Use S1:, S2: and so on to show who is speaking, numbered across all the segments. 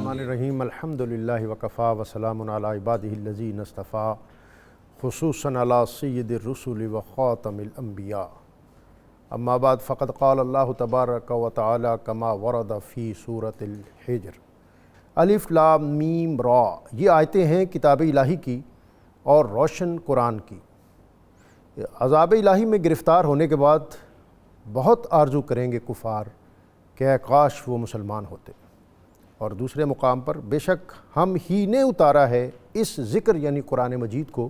S1: الرحمن الرحیم الحمدللہ وکفا وسلام علی عبادہ الذین اصطفیٰ خصوصاً علی سید الرسل وخاتم الانبیاء اما بعد فقد قال اللہ تبارک و تعالی کما ورد فی سورۃ الحجر الف لام میم را۔ یہ آیتیں ہیں کتاب الہی کی اور روشن قرآن کی۔ عذاب الہی میں گرفتار ہونے کے بعد بہت آرزو کریں گے کفار کہ اے کاش وہ مسلمان ہوتے، اور دوسرے مقام پر بے شک ہم ہی نے اتارا ہے اس ذکر یعنی قرآن مجید کو،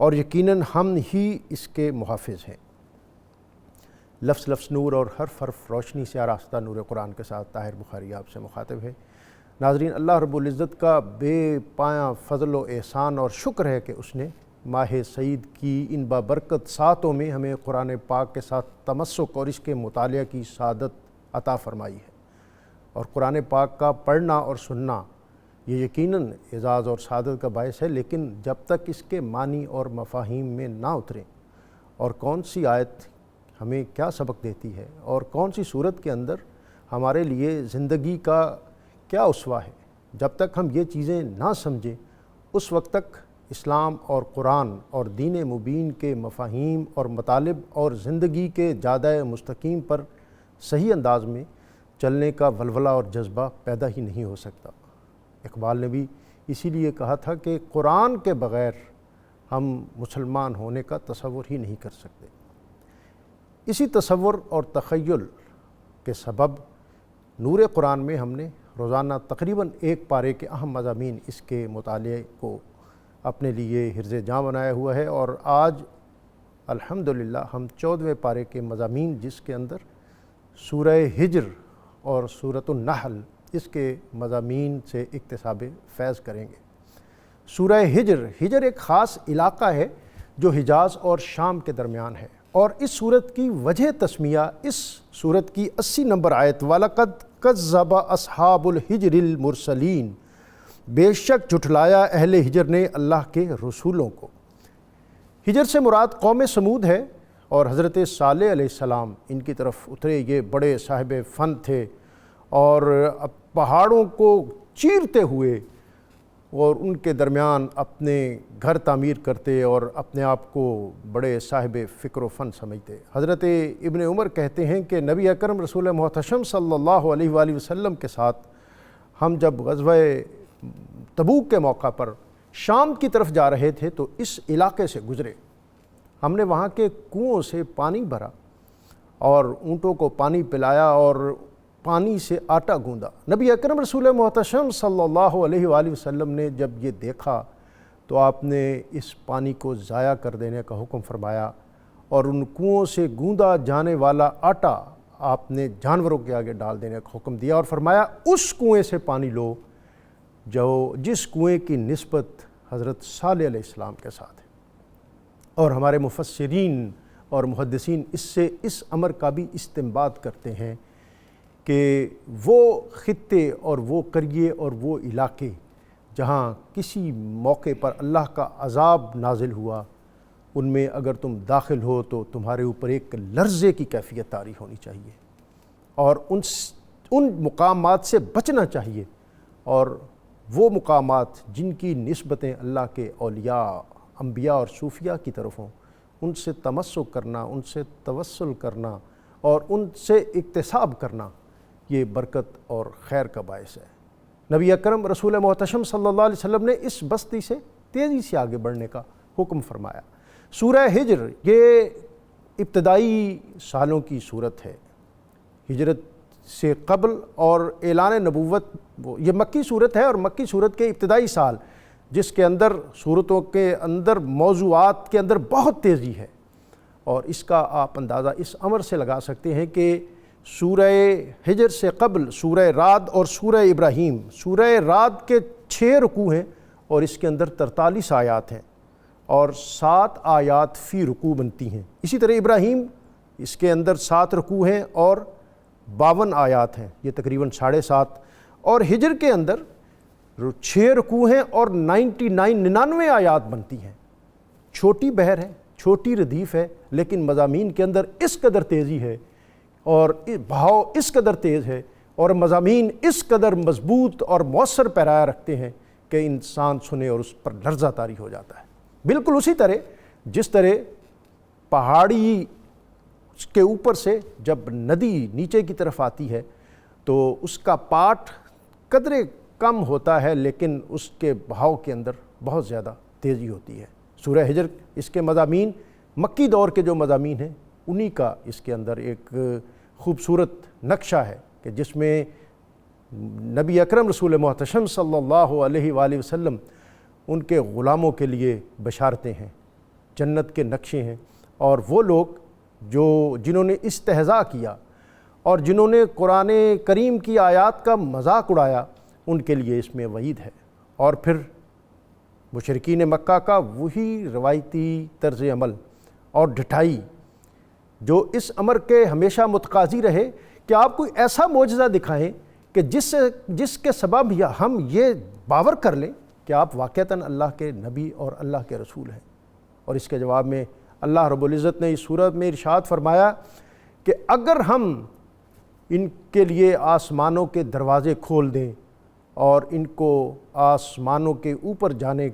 S1: اور یقیناً ہم ہی اس کے محافظ ہیں۔ لفظ لفظ نور اور حرف حرف روشنی سے آراستہ نور قرآن کے ساتھ طاہر بخاری آپ سے مخاطب ہے۔ ناظرین، اللہ رب العزت کا بے پایاں فضل و احسان اور شکر ہے کہ اس نے ماہ سعید کی ان بابرکت ساعتوں میں ہمیں قرآن پاک کے ساتھ تمسک اور اس کے مطالعہ کی سعادت عطا فرمائی ہے۔ اور قرآن پاک کا پڑھنا اور سننا یہ یقیناً اعزاز اور سعادت کا باعث ہے، لیکن جب تک اس کے معنی اور مفاہیم میں نہ اتریں اور کون سی آیت ہمیں کیا سبق دیتی ہے اور کون سی صورت کے اندر ہمارے لیے زندگی کا کیا اسوہ ہے، جب تک ہم یہ چیزیں نہ سمجھیں اس وقت تک اسلام اور قرآن اور دین مبین کے مفاہیم اور مطالب اور زندگی کے جادہ مستقیم پر صحیح انداز میں چلنے کا ولولہ اور جذبہ پیدا ہی نہیں ہو سکتا۔ اقبال نے بھی اسی لیے کہا تھا کہ قرآن کے بغیر ہم مسلمان ہونے کا تصور ہی نہیں کر سکتے۔ اسی تصور اور تخیل کے سبب نور قرآن میں ہم نے روزانہ تقریباً ایک پارے کے اہم مضامین اس کے مطالعے کو اپنے لیے حرز جاں بنایا ہوا ہے، اور آج الحمدللہ ہم 14ویں پارے کے مضامین جس کے اندر سورہ ہجر اور سورۃ النحل اس کے مضامین سے اکتساب فیض کریں گے۔ سورہ ہجر ایک خاص علاقہ ہے جو حجاز اور شام کے درمیان ہے، اور اس سورت کی وجہ تسمیہ اس سورت کی 80 نمبر آیت وَلَقَدْ كَذَّبَ أَصْحَابُ الْحِجْرِ الْمُرْسَلِينَ، بے شک جھٹلایا اہل ہجر نے اللہ کے رسولوں کو۔ ہجر سے مراد قوم سمود ہے، اور حضرت صالح علیہ السلام ان کی طرف اترے۔ یہ بڑے صاحب فن تھے اور پہاڑوں کو چیرتے ہوئے اور ان کے درمیان اپنے گھر تعمیر کرتے اور اپنے آپ کو بڑے صاحب فکر و فن سمجھتے۔ حضرت ابن عمر کہتے ہیں کہ نبی اکرم رسول محتشم صلی اللہ علیہ وآلہ وسلم کے ساتھ ہم جب غزوہ تبوک کے موقع پر شام کی طرف جا رہے تھے تو اس علاقے سے گزرے۔ ہم نے وہاں کے کنوؤں سے پانی بھرا اور اونٹوں کو پانی پلایا اور پانی سے آٹا گوندا۔ نبی اکرم رسول محتشم صلی اللہ علیہ وآلہ وسلم نے جب یہ دیکھا تو آپ نے اس پانی کو ضائع کر دینے کا حکم فرمایا، اور ان کنوؤں سے گوندا جانے والا آٹا آپ نے جانوروں کے آگے ڈال دینے کا حکم دیا، اور فرمایا اس کنویں سے پانی لو جس کنویں کی نسبت حضرت صالح علیہ السلام کے ساتھ ہے۔ اور ہمارے مفسرین اور محدثین اس سے اس امر کا بھی استنباط کرتے ہیں کہ وہ خطے اور وہ قریے اور وہ علاقے جہاں کسی موقع پر اللہ کا عذاب نازل ہوا، ان میں اگر تم داخل ہو تو تمہارے اوپر ایک لرزے کی کیفیت طاری ہونی چاہیے، اور ان مقامات سے بچنا چاہیے، اور وہ مقامات جن کی نسبتیں اللہ کے اولیاء، انبیاء اور صوفیاء کی طرف ہوں، ان سے تمسک کرنا، ان سے توسل کرنا اور ان سے اکتساب کرنا یہ برکت اور خیر کا باعث ہے۔ نبی اکرم رسول محتشم صلی اللہ علیہ وسلم نے اس بستی سے تیزی سے آگے بڑھنے کا حکم فرمایا۔ سورہ ہجر یہ ابتدائی سالوں کی صورت ہے، ہجرت سے قبل اور اعلان نبوت یہ مکی صورت ہے، اور مکی صورت کے ابتدائی سال جس کے اندر صورتوں کے اندر موضوعات کے اندر بہت تیزی ہے، اور اس کا آپ اندازہ اس امر سے لگا سکتے ہیں کہ سورہ ہجر سے قبل سورہ رعد اور سورہ ابراہیم، سورہ رعد کے 6 رکوع ہیں اور اس کے اندر 43 آیات ہیں، اور 7 آیات فی رکوع بنتی ہیں۔ اسی طرح ابراہیم اس کے اندر 7 رکوع ہیں اور 52 آیات ہیں، یہ تقریباً 7.5۔ اور ہجر کے اندر 6 رکوع ہیں اور 99 آیات بنتی ہیں۔ چھوٹی بحر ہے، چھوٹی ردیف ہے، لیکن مضامین کے اندر اس قدر تیزی ہے اور بہاؤ اس قدر تیز ہے، اور مضامین اس قدر مضبوط اور مؤثر پیرایا رکھتے ہیں کہ انسان سنے اور اس پر لرزہ طاری ہو جاتا ہے۔ بالکل اسی طرح جس طرح پہاڑی کے اوپر سے جب ندی نیچے کی طرف آتی ہے تو اس کا پاٹ قدرے کم ہوتا ہے لیکن اس کے بہاؤ کے اندر بہت زیادہ تیزی ہوتی ہے۔ سورہ ہجر اس کے مضامین مکی دور کے جو مضامین ہیں انہی کا اس کے اندر ایک خوبصورت نقشہ ہے کہ جس میں نبی اکرم رسول محتشم صلی اللہ علیہ وآلہ وسلم ان کے غلاموں کے لیے بشارتیں ہیں، جنت کے نقشے ہیں، اور وہ لوگ جنہوں نے استہزاء کیا اور جنہوں نے قرآن کریم کی آیات کا مذاق اڑایا ان کے لیے اس میں وعید ہے۔ اور پھر مشرکین مکہ کا وہی روایتی طرز عمل اور ڈٹائی جو اس امر کے ہمیشہ متقاضی رہے کہ آپ کوئی ایسا معجزہ دکھائیں کہ جس کے سبب ہم یہ باور کر لیں کہ آپ واقعتاً اللہ کے نبی اور اللہ کے رسول ہیں۔ اور اس کے جواب میں اللہ رب العزت نے اس صورت میں ارشاد فرمایا کہ اگر ہم ان کے لیے آسمانوں کے دروازے کھول دیں اور ان کو آسمانوں کے اوپر جانے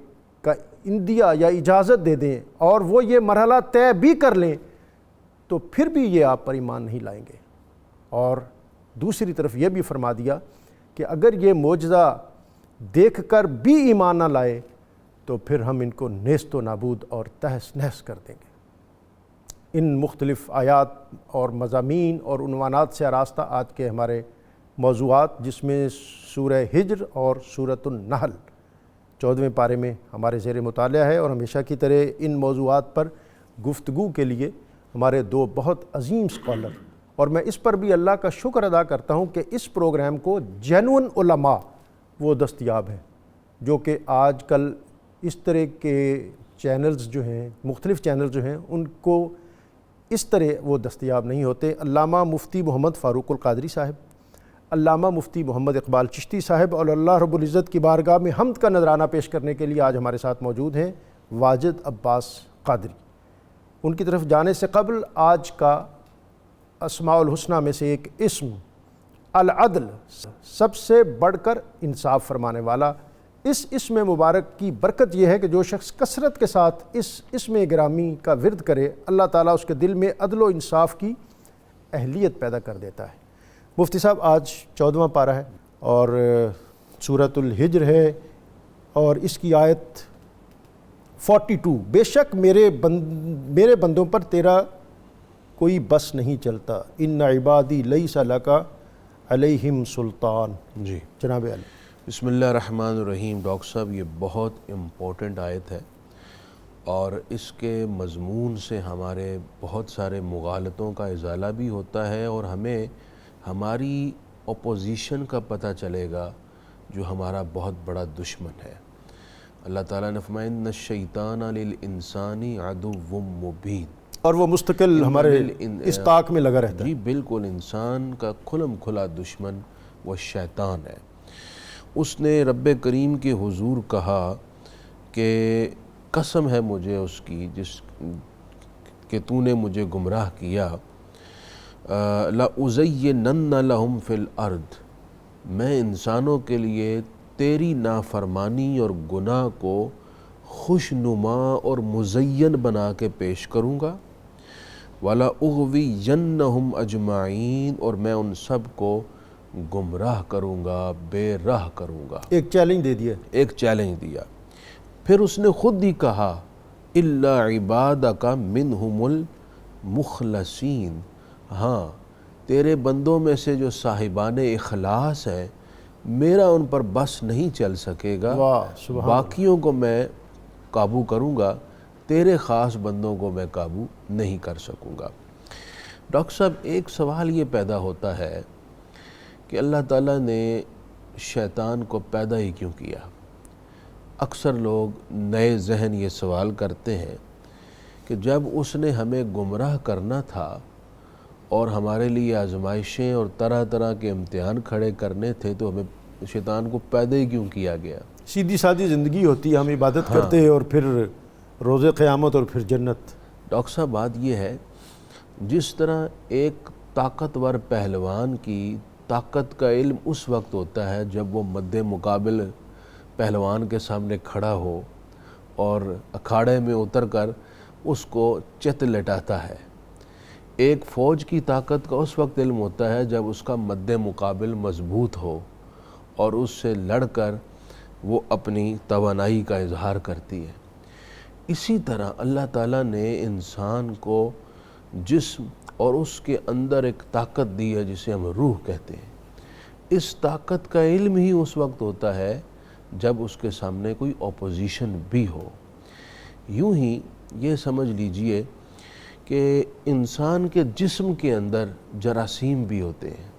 S1: کا اندیا یا اجازت دے دیں اور وہ یہ مرحلہ طے بھی کر لیں تو پھر بھی یہ آپ پر ایمان نہیں لائیں گے۔ اور دوسری طرف یہ بھی فرما دیا کہ اگر یہ معجزہ دیکھ کر بھی ایمان نہ لائے تو پھر ہم ان کو نیست و نابود اور تہس نہس کر دیں گے۔ ان مختلف آیات اور مضامین اور عنوانات سے آراستہ آج کے ہمارے موضوعات، جس میں سورہ ہجر اور سورۃ النحل 14ویں پارے میں ہمارے زیر مطالعہ ہے، اور ہمیشہ کی طرح ان موضوعات پر گفتگو کے لیے ہمارے دو بہت عظیم اسکالر، اور میں اس پر بھی اللہ کا شکر ادا کرتا ہوں کہ اس پروگرام کو جینون علماء وہ دستیاب ہیں جو کہ آج کل اس طرح کے چینلز جو ہیں، مختلف چینلز جو ہیں، ان کو اس طرح وہ دستیاب نہیں ہوتے۔ علامہ مفتی محمد فاروق القادری صاحب، علامہ مفتی محمد اقبال چشتی صاحب، اور اللہ رب العزت کی بارگاہ میں حمد کا نذرانہ پیش کرنے کے لیے آج ہمارے ساتھ موجود ہیں واجد عباس قادری۔ ان کی طرف جانے سے قبل آج کا اسماء الحسنہ میں سے ایک اسم العدل، سب سے بڑھ کر انصاف فرمانے والا، اس اسم مبارک کی برکت یہ ہے کہ جو شخص کثرت کے ساتھ اس اسم گرامی کا ورد کرے اللہ تعالیٰ اس کے دل میں عدل و انصاف کی اہلیت پیدا کر دیتا ہے۔ مفتی صاحب، آج 14واں پارہ ہے اور سورۃ الحجر ہے اور اس کی آیت 42، بے شک میرے بندوں پر تیرا کوئی بس نہیں چلتا، ان عبادی لیس لک علیہم سلطان۔
S2: جی
S1: جناب علی۔
S2: بسم اللہ الرحمن الرحیم۔ ڈاکٹر صاحب، یہ بہت امپورٹنٹ آیت ہے اور اس کے مضمون سے ہمارے بہت سارے مغالطوں کا ازالہ بھی ہوتا ہے، اور ہمیں ہماری اپوزیشن کا پتہ چلے گا جو ہمارا بہت بڑا دشمن ہے۔ اللہ تعالیٰ نے فرمایا ان الشیطان للانسان عدو مبین، اور
S1: وہ مستقل ہمارے اس طاق میں لگا رہتا ہے۔
S2: جی بالکل، انسان کا کھلم کھلا دشمن وہ شیطان ہے۔ اس نے رب کریم کے حضور کہا کہ قسم ہے مجھے اس کی کہ تو نے مجھے گمراہ کیا، لَأُزَيِّنَنَّ لَهُمْ فِي الْأَرْضِ، میں انسانوں کے لیے تیری نافرمانی اور گناہ کو خوشنما اور مزین بنا کے پیش کروں گا، وَلَأُغْوِيَنَّهُمْ أَجْمَعِينَ، اور میں ان سب کو گمراہ کروں گا، بے راہ کروں گا۔
S1: ایک چیلنج دے دیا،
S2: ایک چیلنج دیا۔ پھر اس نے خود ہی کہا إِلَّا عِبَادَكَ مِنْهُمُ الْمُخْلَصِينَ، ہاں تیرے بندوں میں سے جو صاحبان اخلاص ہیں میرا ان پر بس نہیں چل سکے گا، باقیوں کو میں قابو کروں گا، تیرے خاص بندوں کو میں قابو نہیں کر سکوں گا۔ ڈاکٹر صاحب، ایک سوال یہ پیدا ہوتا ہے کہ اللہ تعالیٰ نے شیطان کو پیدا ہی کیوں کیا؟ اکثر لوگ نئے ذہن یہ سوال کرتے ہیں کہ جب اس نے ہمیں گمراہ کرنا تھا اور ہمارے لیے آزمائشیں اور طرح طرح کے امتحان کھڑے کرنے تھے تو ہمیں شیطان کو پیدا ہی کیوں کیا گیا؟
S1: سیدھی سادھی زندگی ہوتی ہے، ہم عبادت کرتے ہیں اور پھر روز قیامت اور پھر جنت۔
S2: ڈاکٹر صاحب، بات یہ ہے جس طرح ایک طاقتور پہلوان کی طاقت کا علم اس وقت ہوتا ہے جب وہ مد مقابل پہلوان کے سامنے کھڑا ہو اور اکھاڑے میں اتر کر اس کو چت لٹاتا ہے۔ ایک فوج کی طاقت کا اس وقت علم ہوتا ہے جب اس کا مد مقابل مضبوط ہو اور اس سے لڑ کر وہ اپنی توانائی کا اظہار کرتی ہے۔ اسی طرح اللہ تعالیٰ نے انسان کو جسم اور اس کے اندر ایک طاقت دی ہے جسے ہم روح کہتے ہیں۔ اس طاقت کا علم ہی اس وقت ہوتا ہے جب اس کے سامنے کوئی اپوزیشن بھی ہو۔ یوں ہی یہ سمجھ لیجئے کہ انسان کے جسم کے اندر جراثیم بھی ہوتے ہیں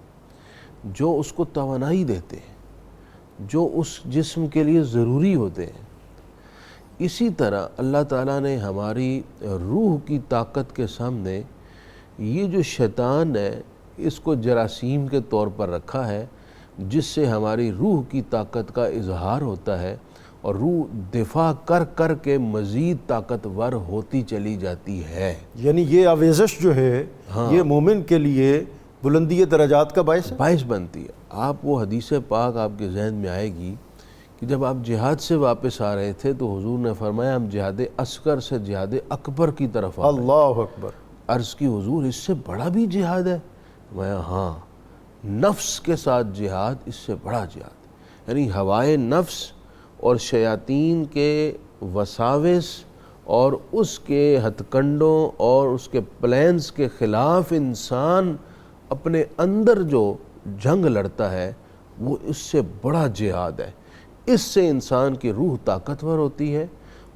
S2: جو اس کو توانائی دیتے ہیں، جو اس جسم کے لیے ضروری ہوتے ہیں۔ اسی طرح اللہ تعالیٰ نے ہماری روح کی طاقت کے سامنے یہ جو شیطان ہے اس کو جراثیم کے طور پر رکھا ہے، جس سے ہماری روح کی طاقت کا اظہار ہوتا ہے اور روح دفاع کر کر کے مزید طاقتور ہوتی چلی جاتی ہے۔
S1: یعنی یہ آویزش جو ہے یہ مومن کے لیے بلندی درجات کا باعث
S2: بنتی ہے۔ آپ وہ حدیث پاک آپ کے ذہن میں آئے گی کہ جب آپ جہاد سے واپس آ رہے تھے تو حضور نے فرمایا ہم جہاد اصغر سے جہاد اکبر کی طرف آ رہے ہیں۔
S1: اللہ اکبر۔
S2: عرض کی حضور اس سے بڑا بھی جہاد ہے؟ فرمایا ہاں، نفس کے ساتھ جہاد اس سے بڑا جہاد، یعنی ہوائے نفس اور شیاطین کے وساوس اور اس کے ہتھ کنڈوں اور اس کے پلانز کے خلاف انسان اپنے اندر جو جنگ لڑتا ہے وہ اس سے بڑا جہاد ہے۔ اس سے انسان کی روح طاقتور ہوتی ہے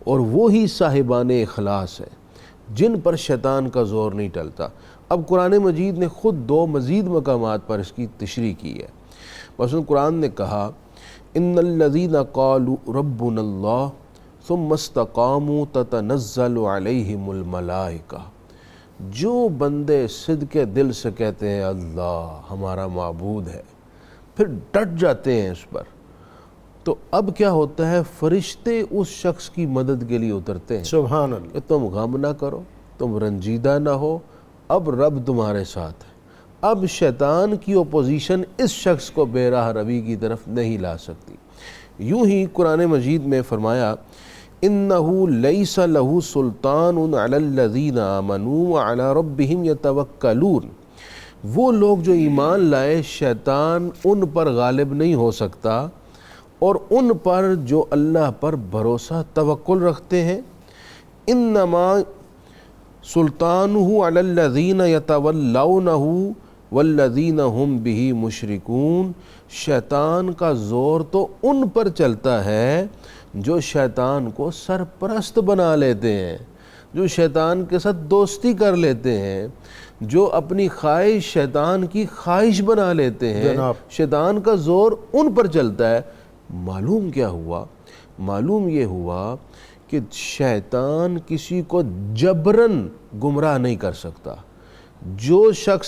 S2: اور وہی صاحبان اخلاص ہے جن پر شیطان کا زور نہیں ٹلتا۔ اب قرآن مجید نے خود دو مزید مقامات پر اس کی تشریح کی ہے۔ مثلا قرآن نے کہا ان الذین قالوا ربنا اللہ ثم استقاموا تتنزل علیہم الملائکہ، جو بندے صدق دل سے کہتے ہیں اللہ ہمارا معبود ہے، پھر ڈٹ جاتے ہیں اس پر، تو اب کیا ہوتا ہے؟ فرشتے اس شخص کی مدد کے لیے اترتے ہیں۔
S1: سبحان اللہ۔
S2: کہ تم غم نہ کرو، تم رنجیدہ نہ ہو، اب رب تمہارے ساتھ ہے۔ اب شیطان کی اپوزیشن اس شخص کو بے راہ روی کی طرف نہیں لا سکتی۔ یوں ہی قرآن مجید میں فرمایا اِنَّهُ لَيْسَ لَهُ سُلْطَانٌ عَلَى الَّذِينَ آمَنُوا وَعَلَى رَبِّهِمْ يَتَوَكَّلُونَ، وہ لوگ جو ایمان لائے شیطان ان پر غالب نہیں ہو سکتا اور ان پر جو اللہ پر بھروسہ توکل رکھتے ہیں۔ انما سلطانہ علی الذین یتولونہ والذین ہم بہ مشرکون، شیطان کا زور تو ان پر چلتا ہے جو شیطان کو سرپرست بنا لیتے ہیں، جو شیطان کے ساتھ دوستی کر لیتے ہیں، جو اپنی خواہش شیطان کی خواہش بنا لیتے ہیں، شیطان کا زور ان پر چلتا ہے۔ معلوم کیا ہوا؟ معلوم یہ ہوا کہ شیطان کسی کو جبراً گمراہ نہیں کر سکتا۔ جو شخص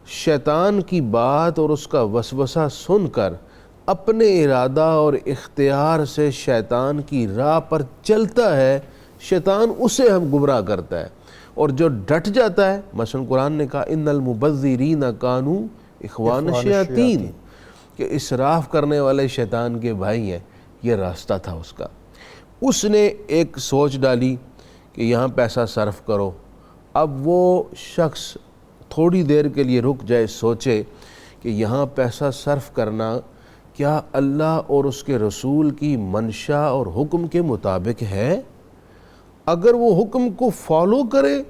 S2: شیطان کی بات اور اس کا وسوسہ سن کر اپنے ارادہ اور اختیار سے شیطان کی راہ پر چلتا ہے، شیطان اسے ہم گمراہ کرتا ہے، اور جو ڈٹ جاتا ہے، مثلا قرآن نے کہا ان المبذرین کانوا اخوان الشیاطین، کہ اسراف کرنے والے شیطان کے بھائی ہیں۔ یہ راستہ تھا اس کا۔ اس نے ایک سوچ ڈالی کہ یہاں پیسہ صرف کرو۔ اب وہ شخص تھوڑی دیر کے لیے رک جائے، سوچے کہ یہاں پیسہ صرف کرنا کیا اللہ اور اس کے رسول کی منشا اور حکم کے مطابق ہے؟ اگر وہ حکم کو فالو کرے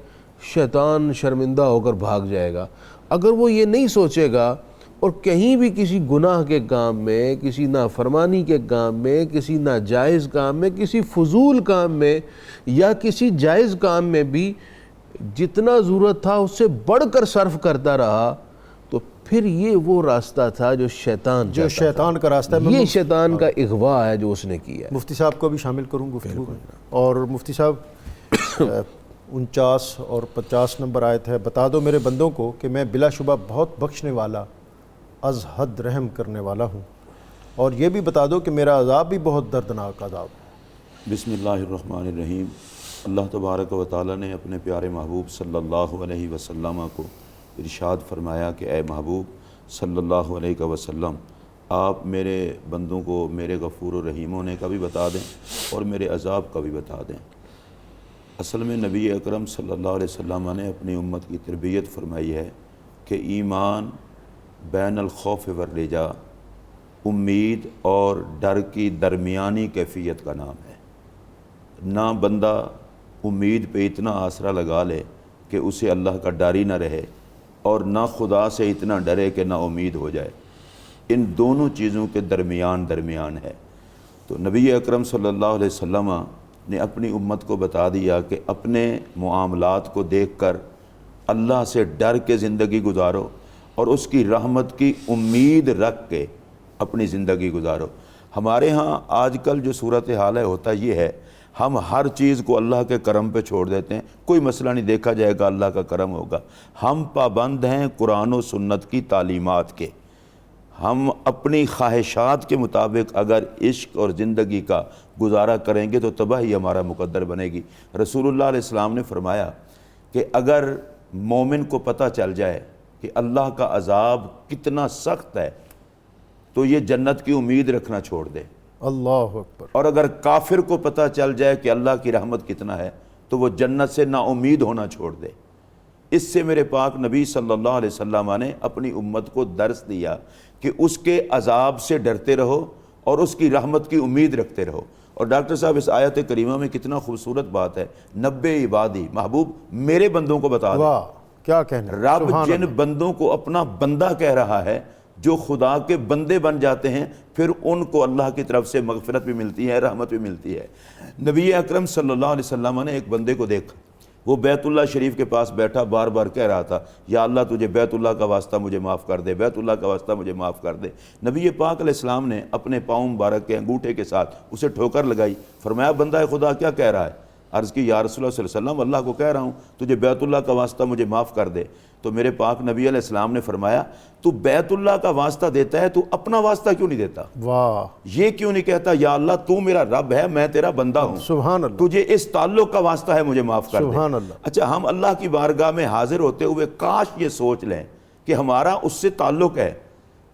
S2: شیطان شرمندہ ہو کر بھاگ جائے گا۔ اگر وہ یہ نہیں سوچے گا اور کہیں بھی کسی گناہ کے کام میں، کسی نافرمانی کے کام میں، کسی ناجائز کام میں، کسی فضول کام میں یا کسی جائز کام میں بھی جتنا ضرورت تھا اس سے بڑھ کر صرف کرتا رہا، تو پھر یہ وہ راستہ تھا جو شیطان
S1: کا راستہ ہے۔
S2: یہ شیطان کا اغوا ہے جو اس نے کیا ہے۔
S1: مفتی صاحب کو بھی شامل کروں گفتگو میں۔ اور مفتی صاحب 49 اور 50 نمبر آیت ہے، بتا دو میرے بندوں کو کہ میں بلا شبہ بہت بخشنے والا از حد رحم کرنے والا ہوں، اور یہ بھی بتا دو کہ میرا عذاب بھی بہت دردناک عذاب ہے۔
S3: بسم اللہ الرحمن الرحیم۔ اللہ تبارک و تعالیٰ نے اپنے پیارے محبوب صلی اللہ علیہ وسلم کو ارشاد فرمایا کہ اے محبوب صلی اللہ علیہ وسلم آپ میرے بندوں کو میرے غفور و رحیم ہونے کا بھی بتا دیں اور میرے عذاب کا بھی بتا دیں۔ اصل میں نبی اکرم صلی اللہ علیہ وسلم نے اپنی امت کی تربیت فرمائی ہے کہ ایمان بین الخوف والرجاء، امید اور ڈر کی درمیانی کیفیت کا نام ہے۔ نہ بندہ امید پہ اتنا آسرا لگا لے کہ اسے اللہ کا ڈر ہی نہ رہے، اور نہ خدا سے اتنا ڈرے کہ نہ امید ہو جائے۔ ان دونوں چیزوں کے درمیان ہے۔ تو نبی اکرم صلی اللہ علیہ وسلم نے اپنی امت کو بتا دیا کہ اپنے معاملات کو دیکھ کر اللہ سے ڈر کے زندگی گزارو اور اس کی رحمت کی امید رکھ کے اپنی زندگی گزارو۔ ہمارے ہاں آج کل جو صورتحال ہے ہوتا یہ ہے، ہم ہر چیز کو اللہ کے کرم پہ چھوڑ دیتے ہیں، کوئی مسئلہ نہیں، دیکھا جائے گا اللہ کا کرم ہوگا۔ ہم پابند ہیں قرآن و سنت کی تعلیمات کے۔ ہم اپنی خواہشات کے مطابق اگر عشق اور زندگی کا گزارا کریں گے تو تباہی ہمارا مقدر بنے گی۔ رسول اللہ علیہ السلام نے فرمایا کہ اگر مومن کو پتہ چل جائے کہ اللہ کا عذاب کتنا سخت ہے تو یہ جنت کی امید رکھنا چھوڑ دے،
S1: اللہ اکبر۔
S3: اور اگر کافر کو پتہ چل جائے کہ اللہ کی رحمت کتنا ہے تو وہ جنت سے نا امید ہونا چھوڑ دے۔ اس سے میرے پاک نبی صلی اللہ علیہ وسلم نے اپنی امت کو درس دیا کہ اس کے عذاب سے ڈرتے رہو اور اس کی رحمت کی امید رکھتے رہو۔ اور ڈاکٹر صاحب اس آیت کریمہ میں کتنا خوبصورت بات ہے، نبے عبادی، محبوب میرے بندوں کو بتا دیں۔
S1: واہ کیا کہنا،
S3: رب
S1: سبحان
S3: جن
S1: اللہ۔
S3: بندوں کو اپنا بندہ کہہ رہا ہے، جو خدا کے بندے بن جاتے ہیں، پھر ان کو اللہ کی طرف سے مغفرت بھی ملتی ہے، رحمت بھی ملتی ہے۔ نبی اکرم صلی اللہ علیہ وسلم نے ایک بندے کو دیکھا، وہ بیت اللہ شریف کے پاس بیٹھا بار بار کہہ رہا تھا، یا اللہ تجھے بیت اللہ کا واسطہ مجھے معاف کر دے، بیت اللہ کا واسطہ مجھے معاف کر دے۔ نبی پاک علیہ السلام نے اپنے پاؤں مبارک کے انگوٹھے کے ساتھ اسے ٹھوکر لگائی، فرمایا بندہ خدا کیا کہہ رہا ہے؟ عرض کی یا رسول اللہ صلی اللہ علیہ وسلم، اللہ کو کہہ رہا ہوں تجھے بیت اللہ کا واسطہ مجھے معاف کر دے۔ تو میرے پاک نبی علیہ السلام نے فرمایا تو بیت اللہ کا واسطہ دیتا ہے، تو اپنا واسطہ کیوں نہیں دیتا؟
S1: واہ
S3: یہ کیوں نہیں کہتا یا اللہ تو میرا رب ہے، میں تیرا بندہ ہوں،
S1: سبحان اللہ،
S3: تجھے اس تعلق کا واسطہ ہے، مجھے معاف کر دے۔
S1: سبحان اللہ۔
S3: اچھا، ہم اللہ کی بارگاہ میں حاضر ہوتے ہوئے کاش یہ سوچ لیں کہ ہمارا اس سے تعلق ہے۔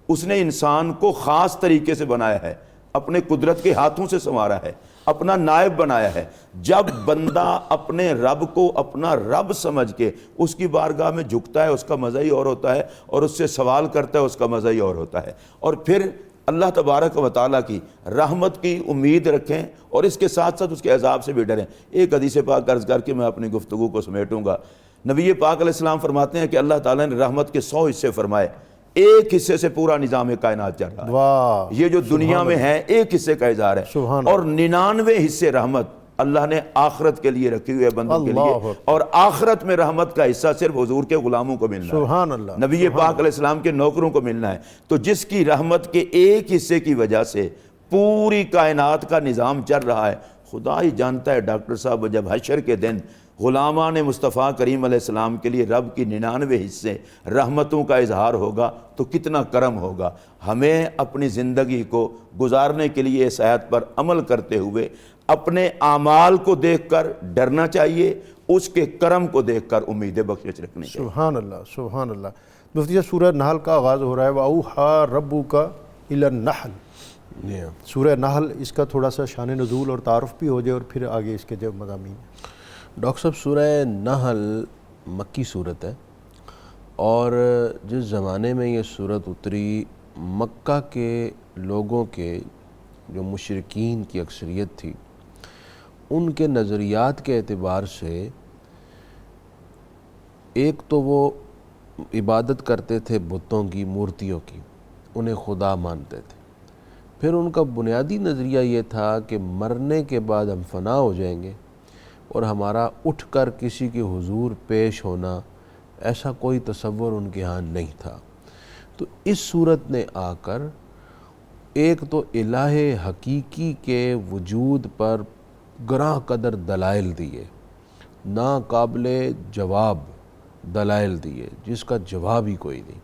S3: اس نے انسان کو خاص طریقے سے بنایا ہے، اپنے قدرت کے ہاتھوں سے سنوارا ہے، اپنا نائب بنایا ہے۔ جب بندہ اپنے رب کو اپنا رب سمجھ کے اس کی بارگاہ میں جھکتا ہے، اس کا مزہ ہی اور ہوتا ہے، اور اس سے سوال کرتا ہے، اس کا مزہ ہی اور ہوتا ہے۔ اور پھر اللہ تبارک و تعالیٰ کی رحمت کی امید رکھیں اور اس کے ساتھ ساتھ اس کے عذاب سے بھی ڈریں۔ ایک حدیث پاک عرض کر کے میں اپنی گفتگو کو سمیٹوں گا۔ نبی پاک علیہ السلام فرماتے ہیں کہ اللہ تعالیٰ نے رحمت کے 100 حصے فرمائے، ایک حصے سے پورا نظام کائنات چل رہا ہے۔
S1: واہ،
S3: یہ جو دنیا میں ہے ایک حصے کا اظہار ہے،
S1: سبحان
S3: اور 99 حصے رحمت اللہ نے آخرت کے لیے رکھی ہوئی ہے، بندوں کے
S1: اللہ
S3: لیے،
S1: اکبر۔
S3: اور آخرت میں رحمت کا حصہ صرف حضور کے غلاموں کو ملنا ہے،
S1: سبحان اللہ،
S3: نبی پاک علیہ السلام کے نوکروں کو ملنا ہے۔ تو جس کی رحمت کے ایک حصے کی وجہ سے پوری کائنات کا نظام چل رہا ہے، خدا ہی جانتا ہے ڈاکٹر صاحب جب حشر کے دن غلامان مصطفیٰ کریم علیہ السلام کے لیے رب کی 99 حصے رحمتوں کا اظہار ہوگا تو کتنا کرم ہوگا۔ ہمیں اپنی زندگی کو گزارنے کے لیے اس آیت پر عمل کرتے ہوئے اپنے اعمال کو دیکھ کر ڈرنا چاہیے، اس کے کرم کو دیکھ کر امید بخشش رکھنی چاہیے۔
S1: سبحان اللہ، سبحان اللہ۔ مفتی صاحب سورہ نحل کا آغاز ہو رہا ہے، وَأَوْحَىٰ رَبُّكَ إِلَى النَّحْلِ۔ سورہ نحل، اس کا تھوڑا سا شان نزول اور تعارف بھی ہو جائے اور پھر آگے اس کے جو مضامین۔
S2: ڈاکٹر صاحب سورہ نحل مکی صورت ہے، اور جس زمانے میں یہ صورت اتری، مکہ کے لوگوں کے جو مشرکین کی اکثریت تھی، ان کے نظریات کے اعتبار سے ایک تو وہ عبادت کرتے تھے بتوں کی، مورتیوں کی، انہیں خدا مانتے تھے۔ پھر ان کا بنیادی نظریہ یہ تھا کہ مرنے کے بعد ہم فنا ہو جائیں گے اور ہمارا اٹھ کر کسی کے حضور پیش ہونا، ایسا کوئی تصور ان کے ہاں نہیں تھا۔ تو اس صورت نے آ کر ایک تو الہ حقیقی کے وجود پر گراں قدر دلائل دیے، ناقابل جواب دلائل دیے جس کا جواب ہی کوئی نہیں،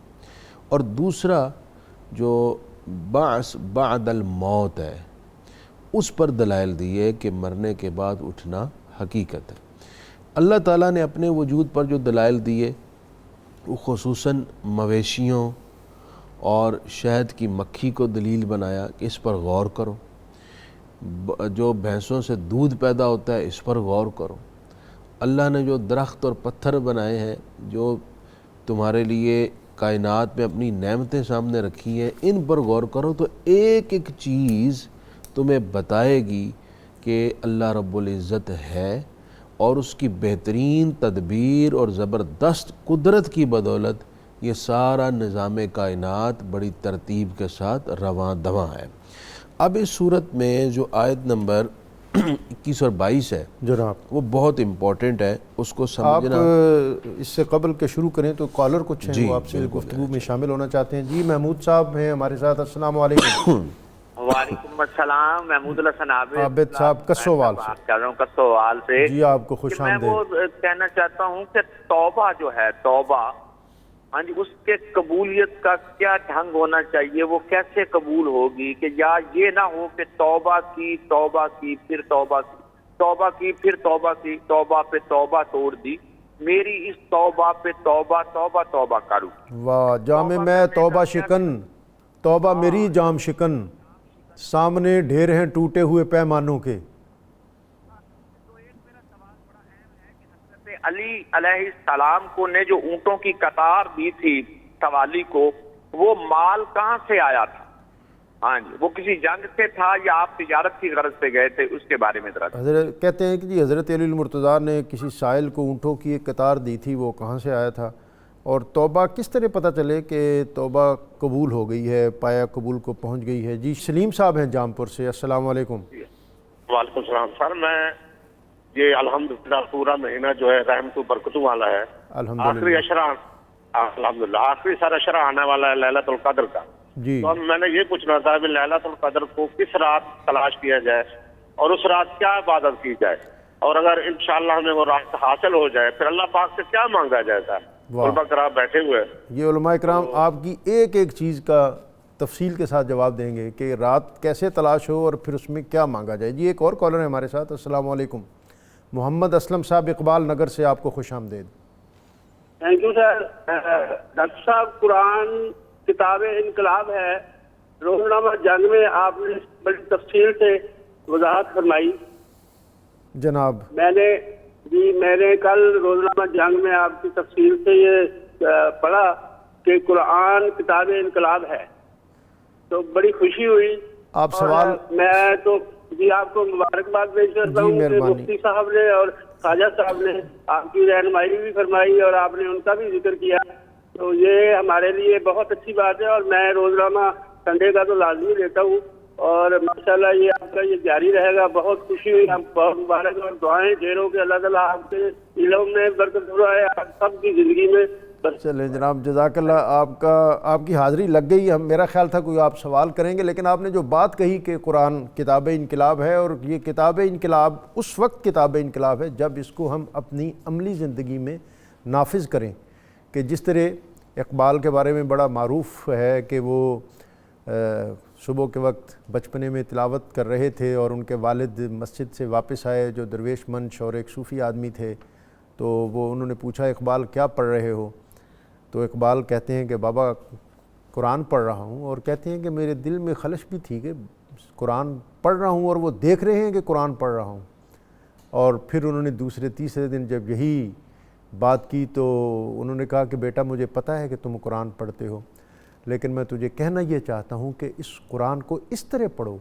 S2: اور دوسرا جو بعث بعد الموت ہے اس پر دلائل دیے کہ مرنے کے بعد اٹھنا حقیقت ہے۔ اللہ تعالیٰ نے اپنے وجود پر جو دلائل دیے وہ خصوصاً مویشیوں اور شہد کی مکھی کو دلیل بنایا کہ اس پر غور کرو، جو بھینسوں سے دودھ پیدا ہوتا ہے اس پر غور کرو، اللہ نے جو درخت اور پتھر بنائے ہیں، جو تمہارے لیے کائنات میں اپنی نعمتیں سامنے رکھی ہیں، ان پر غور کرو، تو ایک ایک چیز تمہیں بتائے گی کہ اللہ رب العزت ہے، اور اس کی بہترین تدبیر اور زبردست قدرت کی بدولت یہ سارا نظام کائنات بڑی ترتیب کے ساتھ رواں دواں ہے۔ اب اس صورت میں جو آیت نمبر 21 اور 22 ہے
S1: جناب
S2: وہ بہت امپورٹنٹ ہے، اس کو
S1: آپ
S2: سمجھنا۔
S1: اس سے قبل کہ شروع کریں تو کالر کچھ ہیں وہ آپ سے گفتگو میں شامل ہونا چاہتے ہیں۔ جی محمود صاحب ہیں ہمارے ساتھ، السلام علیکم۔
S4: وعلیکم السلام، محمود الحسن
S1: عابد صاحب کسووال سے
S4: بات کر رہا ہوں، کسووال سے۔
S1: جی آپ کو خوش
S4: میں وہ
S1: آمدید۔
S4: کہنا چاہتا ہوں کہ توبہ جو ہے، توبہ، ہاں جی، اس کے قبولیت کا کیا ڈھنگ ہونا چاہیے، وہ کیسے قبول ہوگی؟ کہ یا یہ نہ ہو کہ توبہ کی پھر توبہ کی، توبہ کی پھر توبہ کی، توبہ پہ توبہ توڑ دی، میری اس توبہ پہ توبہ توبہ توبہ کروں۔
S1: واہ، جام میں توبہ شکن، توبہ میری جام شکن، سامنے ڈھیر ہیں ٹوٹے ہوئے پیمانوں کے۔
S4: علی علیہ السلام کو نے جو اونٹوں کی قطار دی تھی سوالی کو، وہ مال کہاں سے آیا تھا؟ ہاں جی، وہ کسی جنگ سے تھا یا آپ تجارت کی غرض سے گئے تھے؟ اس کے بارے میں ذرا۔
S1: حضرت کہتے ہیں کہ جی حضرت علی المرتضیٰ نے کسی سائل کو اونٹوں کی ایک قطار دی تھی، وہ کہاں سے آیا تھا، اور توبہ کس طرح پتہ چلے کہ توبہ قبول ہو گئی ہے، پایا قبول کو پہنچ گئی ہے؟ جی سلیم صاحب ہیں جام پور سے، السلام علیکم۔
S5: وعلیکم السلام سر، میں یہ الحمدللہ پورا مہینہ جو ہے رحمت و برکتوں والا ہے،
S1: الحمدللہ
S5: آخری اشرا، الحمدللہ آخری سارا اشرا آنے والا ہے لیلۃ القدر کا۔
S1: جی
S5: تو میں نے یہ پوچھنا تھا کہ لیلۃ القدر کو کس رات تلاش کیا جائے اور اس رات کیا عبادت کی جائے، اور اگر انشاءاللہ ہمیں وہ رات حاصل ہو جائے پھر اللہ پاک سے کیا مانگا جائے گا؟ علماء کرام بیٹھے ہوئے،
S1: یہ علماء کرام آپ کی ایک ایک چیز کا تفصیل کے ساتھ جواب دیں گے کہ رات کیسے تلاش ہو اور پھر اس میں کیا مانگا جائے۔ جی ایک اور کالر ہے ہمارے ساتھ، السلام علیکم۔ محمد اسلم صاحب اقبال نگر سے، آپ کو خوش آمدید۔
S6: Thank you sir. ڈاکٹر صاحب، قرآن کتاب انقلاب ہے، روزنامہ جنگ میں آپ نے بڑی تفصیل سے وضاحت فرمائی۔
S1: جناب
S6: میں نے کل روزنامہ جنگ میں آپ کی تفصیل سے یہ پڑھا کہ قرآن کتاب انقلاب ہے، تو بڑی خوشی ہوئی۔
S1: آپ سوال،
S6: میں تو جی آپ کو مبارکباد پیش کرتا ہوں کہ مفتی صاحب نے اور خواجہ صاحب نے آپ کی رہنمائی بھی فرمائی اور آپ نے ان کا بھی ذکر کیا، تو یہ ہمارے لیے بہت اچھی بات ہے، اور میں روزنامہ سنڈے کا تو لازمی لیتا ہوں، اور ماشاءاللہ یہ آپ کا یہ جاری رہے گا۔ بہت خوشی ہوئی، ہم بہت مبارک اور دعائیں دے رہے ہو کہ اللہ تعالیٰ آپ کے علم میں برکت فرمائے، آپ سب کی زندگی میں۔
S1: چلیں جناب، جزاک اللہ، آپ کی حاضری لگ گئی۔ میرا خیال تھا کوئی آپ سوال کریں گے، لیکن آپ نے جو بات کہی کہ قرآن کتاب انقلاب ہے، اور یہ کتاب انقلاب اس وقت کتاب انقلاب ہے جب اس کو ہم اپنی عملی زندگی میں نافذ کریں، کہ جس طرح اقبال کے بارے میں بڑا معروف ہے کہ وہ صبح کے وقت بچپنے میں تلاوت کر رہے تھے اور ان کے والد مسجد سے واپس آئے جو درویش منش اور ایک صوفی آدمی تھے، تو وہ انہوں نے پوچھا اقبال کیا پڑھ رہے ہو؟ تو اقبال کہتے ہیں کہ بابا قرآن پڑھ رہا ہوں، اور کہتے ہیں کہ میرے دل میں خلش بھی تھی کہ قرآن پڑھ رہا ہوں اور وہ دیکھ رہے ہیں کہ قرآن پڑھ رہا ہوں۔ اور پھر انہوں نے دوسرے تیسرے دن جب یہی بات کی تو انہوں نے کہا کہ بیٹا مجھے پتہ ہے کہ تم قرآن پڑھتے ہو، لیکن میں تجھے کہنا یہ چاہتا ہوں کہ اس قرآن کو اس طرح پڑھو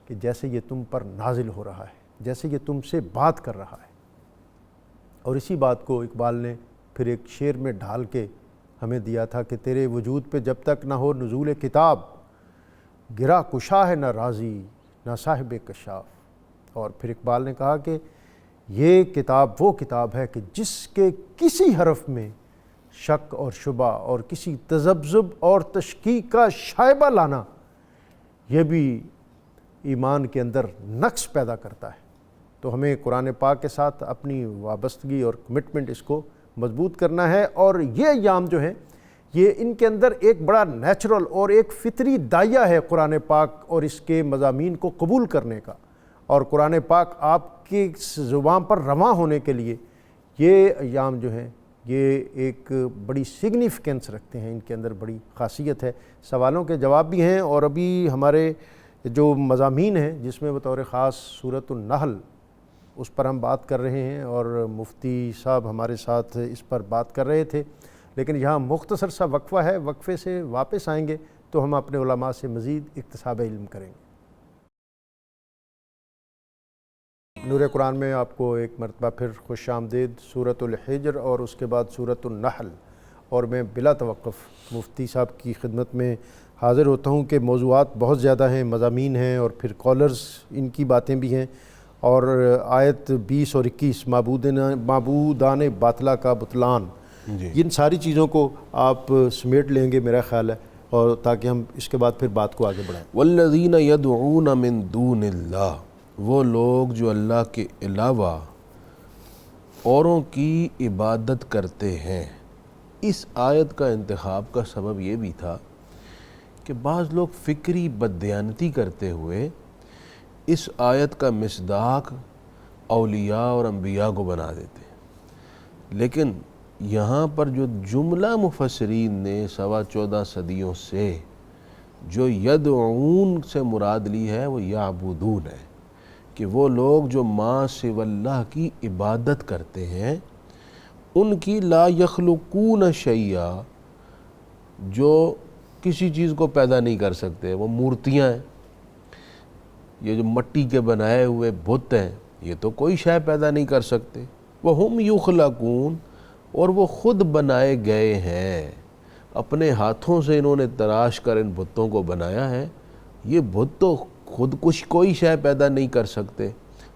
S1: کہ جیسے یہ تم پر نازل ہو رہا ہے، جیسے یہ تم سے بات کر رہا ہے۔ اور اسی بات کو اقبال نے پھر ایک شعر میں ڈھال کے ہمیں دیا تھا کہ تیرے وجود پہ جب تک نہ ہو نزول کتاب، گرا کشا ہے نہ راضی نہ صاحب کشاف۔ اور پھر اقبال نے کہا کہ یہ کتاب وہ کتاب ہے کہ جس کے کسی حرف میں شک اور شبہ اور کسی تذبذب اور تشکیک کا شائبہ لانا یہ بھی ایمان کے اندر نقص پیدا کرتا ہے۔ تو ہمیں قرآن پاک کے ساتھ اپنی وابستگی اور کمٹمنٹ اس کو مضبوط کرنا ہے، اور یہ ایام جو ہیں یہ ان کے اندر ایک بڑا نیچرل اور ایک فطری داعیہ ہے قرآن پاک اور اس کے مضامین کو قبول کرنے کا، اور قرآن پاک آپ کی زبان پر رواں ہونے کے لیے یہ ایام جو ہیں یہ ایک بڑی سگنیفیکنس رکھتے ہیں، ان کے اندر بڑی خاصیت ہے۔ سوالوں کے جواب بھی ہیں، اور ابھی ہمارے جو مضامین ہیں جس میں بطور خاص سورۃ النحل اس پر ہم بات کر رہے ہیں، اور مفتی صاحب ہمارے ساتھ اس پر بات کر رہے تھے، لیکن یہاں مختصر سا وقفہ ہے، وقفے سے واپس آئیں گے تو ہم اپنے علماء سے مزید اکتساب علم کریں گے۔ نور قرآن میں آپ کو ایک مرتبہ پھر خوش آمدید۔ سورۃ الحجر اور اس کے بعد سورۃ النحل، اور میں بلا توقف مفتی صاحب کی خدمت میں حاضر ہوتا ہوں کہ موضوعات بہت زیادہ ہیں، مضامین ہیں، اور پھر کالرز ان کی باتیں بھی ہیں، اور آیت 20 اور 21 معبودان باطلہ کا بطلان، ان ساری چیزوں کو آپ سمیٹ لیں گے میرا خیال ہے، اور تاکہ ہم اس کے بعد پھر بات کو آگے بڑھائیں۔
S2: والذین یدعون من دون اللہ، وہ لوگ جو اللہ کے علاوہ اوروں کی عبادت کرتے ہیں۔ اس آیت کا انتخاب کا سبب یہ بھی تھا کہ بعض لوگ فکری بددیانتی کرتے ہوئے اس آیت کا مصداق اولیاء اور انبیاء کو بنا دیتے ہیں، لیکن یہاں پر جو جملہ مفسرین نے 14.25 صدیوں سے جو یدعون سے مراد لی ہے وہ یعبدون ہے، کہ وہ لوگ جو ما سوی اللہ کی عبادت کرتے ہیں، ان کی لا یخلقون شیئا، جو کسی چیز کو پیدا نہیں کر سکتے، وہ مورتیاں ہیں، یہ جو مٹی کے بنائے ہوئے بت ہیں، یہ تو کوئی شے پیدا نہیں کر سکتے۔ وَهُمْ یخلقون، اور وہ خود بنائے گئے ہیں، اپنے ہاتھوں سے انہوں نے تراش کر ان بتوں کو بنایا ہے، یہ بت تو خود کچھ کوئی شے پیدا نہیں کر سکتے،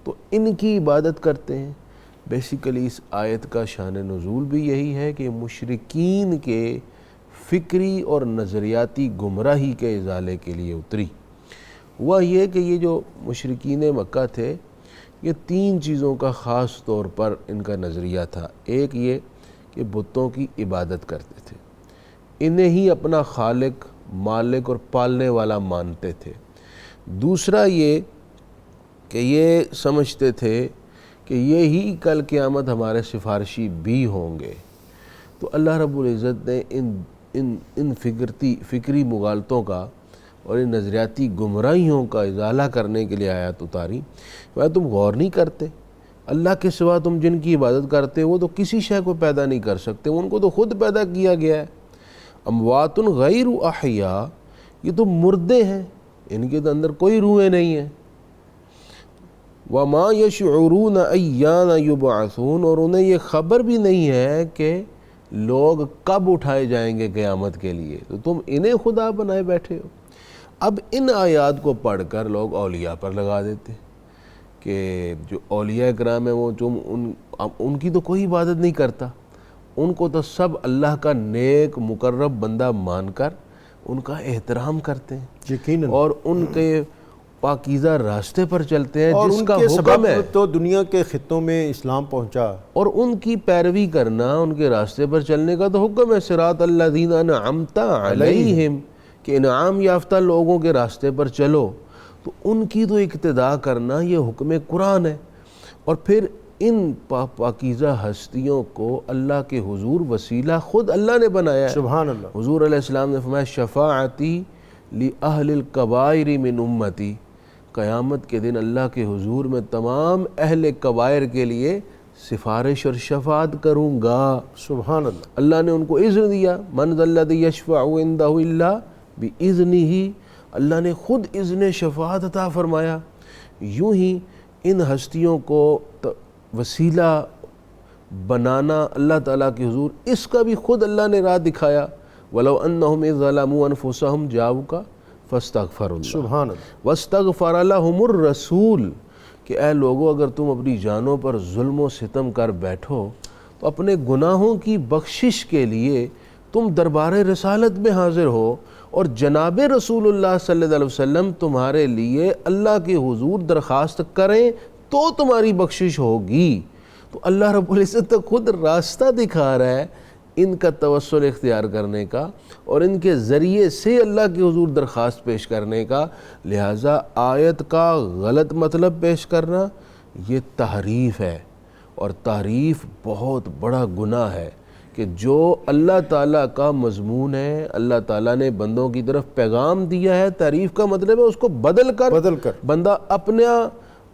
S2: تو ان کی عبادت کرتے ہیں۔ بیسیکلی اس آیت کا شان نزول بھی یہی ہے کہ مشرکین کے فکری اور نظریاتی گمراہی کے ازالے کے لیے اتری۔ ہوا یہ کہ یہ جو مشرکین مکہ تھے، یہ 3 چیزوں کا خاص طور پر ان کا نظریہ تھا۔ ایک یہ کہ بتوں کی عبادت کرتے تھے، انہیں ہی اپنا خالق، مالک اور پالنے والا مانتے تھے۔ دوسرا یہ کہ یہ سمجھتے تھے کہ یہی کل قیامت ہمارے سفارشی بھی ہوں گے۔ تو اللہ رب العزت نے ان فکری مغالطوں کا اور ان نظریاتی گمراہیوں کا ازالہ کرنے کے لیے آیات اتاری۔ وہ تم غور نہیں کرتے، اللہ کے سوا تم جن کی عبادت کرتے وہ تو کسی شے کو پیدا نہیں کر سکتے، ان کو تو خود پیدا کیا گیا ہے۔ اموات غیر احیاء، یہ تو مردے ہیں، ان کے اندر کوئی روحیں نہیں ہیں۔ وما یشعرون ایان یبعثون، اور انہیں یہ خبر بھی نہیں ہے کہ لوگ کب اٹھائے جائیں گے قیامت کے لیے، تو تم انہیں خدا بنائے بیٹھے ہو۔ اب ان آیات کو پڑھ کر لوگ اولیاء پر لگا دیتے کہ جو اولیاء کرام ہیں وہ ان کی تو کوئی عبادت نہیں کرتا، ان کو تو سب اللہ کا نیک مقرب بندہ مان کر ان کا احترام کرتے ہیں،
S1: یقیناً،
S2: اور ان کے پاکیزہ راستے پر چلتے ہیں،
S1: اور
S2: جس
S1: ان
S2: کا
S1: کے
S2: حکم
S1: سبب
S2: ہے،
S1: تو دنیا کے خطوں میں اسلام پہنچا،
S2: اور ان کی پیروی کرنا، ان کے راستے پر چلنے کا تو حکم ہے۔ صراط الذین انعمت علیہم، کہ انعام یافتہ لوگوں کے راستے پر چلو، تو ان کی تو اقتداء کرنا یہ حکم قرآن ہے۔ اور پھر ان پاکیزہ ہستیوں کو اللہ کے حضور وسیلہ خود اللہ نے بنایا ہے۔
S1: سبحان اللہ۔
S2: حضور علیہ السلام نے فرمایا شفاعتی لأہل الکبائر من امتی، قیامت کے دن اللہ کے حضور میں تمام اہل کبائر کے لیے سفارش اور شفاعت کروں گا۔
S1: سبحان اللہ۔
S2: اللہ نے ان کو اذن دیا، من ذا الذی یشفع عندہ الا بإذنہ، اللہ نے خود اذن شفاعت عطا فرمایا۔ یوں ہی ان ہستیوں کو وسیلہ بنانا اللہ تعالیٰ کے حضور، اس کا بھی خود اللہ نے راہ دکھایا۔ وَلَوْ أَنَّهُمْ إِذْ ظَلَمُوا أَنفُسَهُمْ جَاءُوكَ فَاسْتَغْفَرُوا اللَّهَ،
S1: سبحان اللہ۔
S2: وَاسْتَغْفَرَ لَهُمُ الرَّسُولُ، کہ اے لوگو اگر تم اپنی جانوں پر ظلم و ستم کر بیٹھو تو اپنے گناہوں کی بخشش کے لیے تم دربار رسالت میں حاضر ہو، اور جناب رسول اللہ صلی اللہ علیہ وسلم تمہارے لیے اللہ کے حضور درخواست کریں تو تمہاری بخشش ہوگی۔ تو اللہ رب العزت تو خود راستہ دکھا رہا ہے ان کا توسل اختیار کرنے کا، اور ان کے ذریعے سے اللہ کے حضور درخواست پیش کرنے کا۔ لہٰذا آیت کا غلط مطلب پیش کرنا یہ تحریف ہے، اور تحریف بہت بڑا گناہ ہے۔ کہ جو اللہ تعالیٰ کا مضمون ہے، اللہ تعالیٰ نے بندوں کی طرف پیغام دیا ہے، تعریف کا مطلب ہے اس کو بدل کر بندہ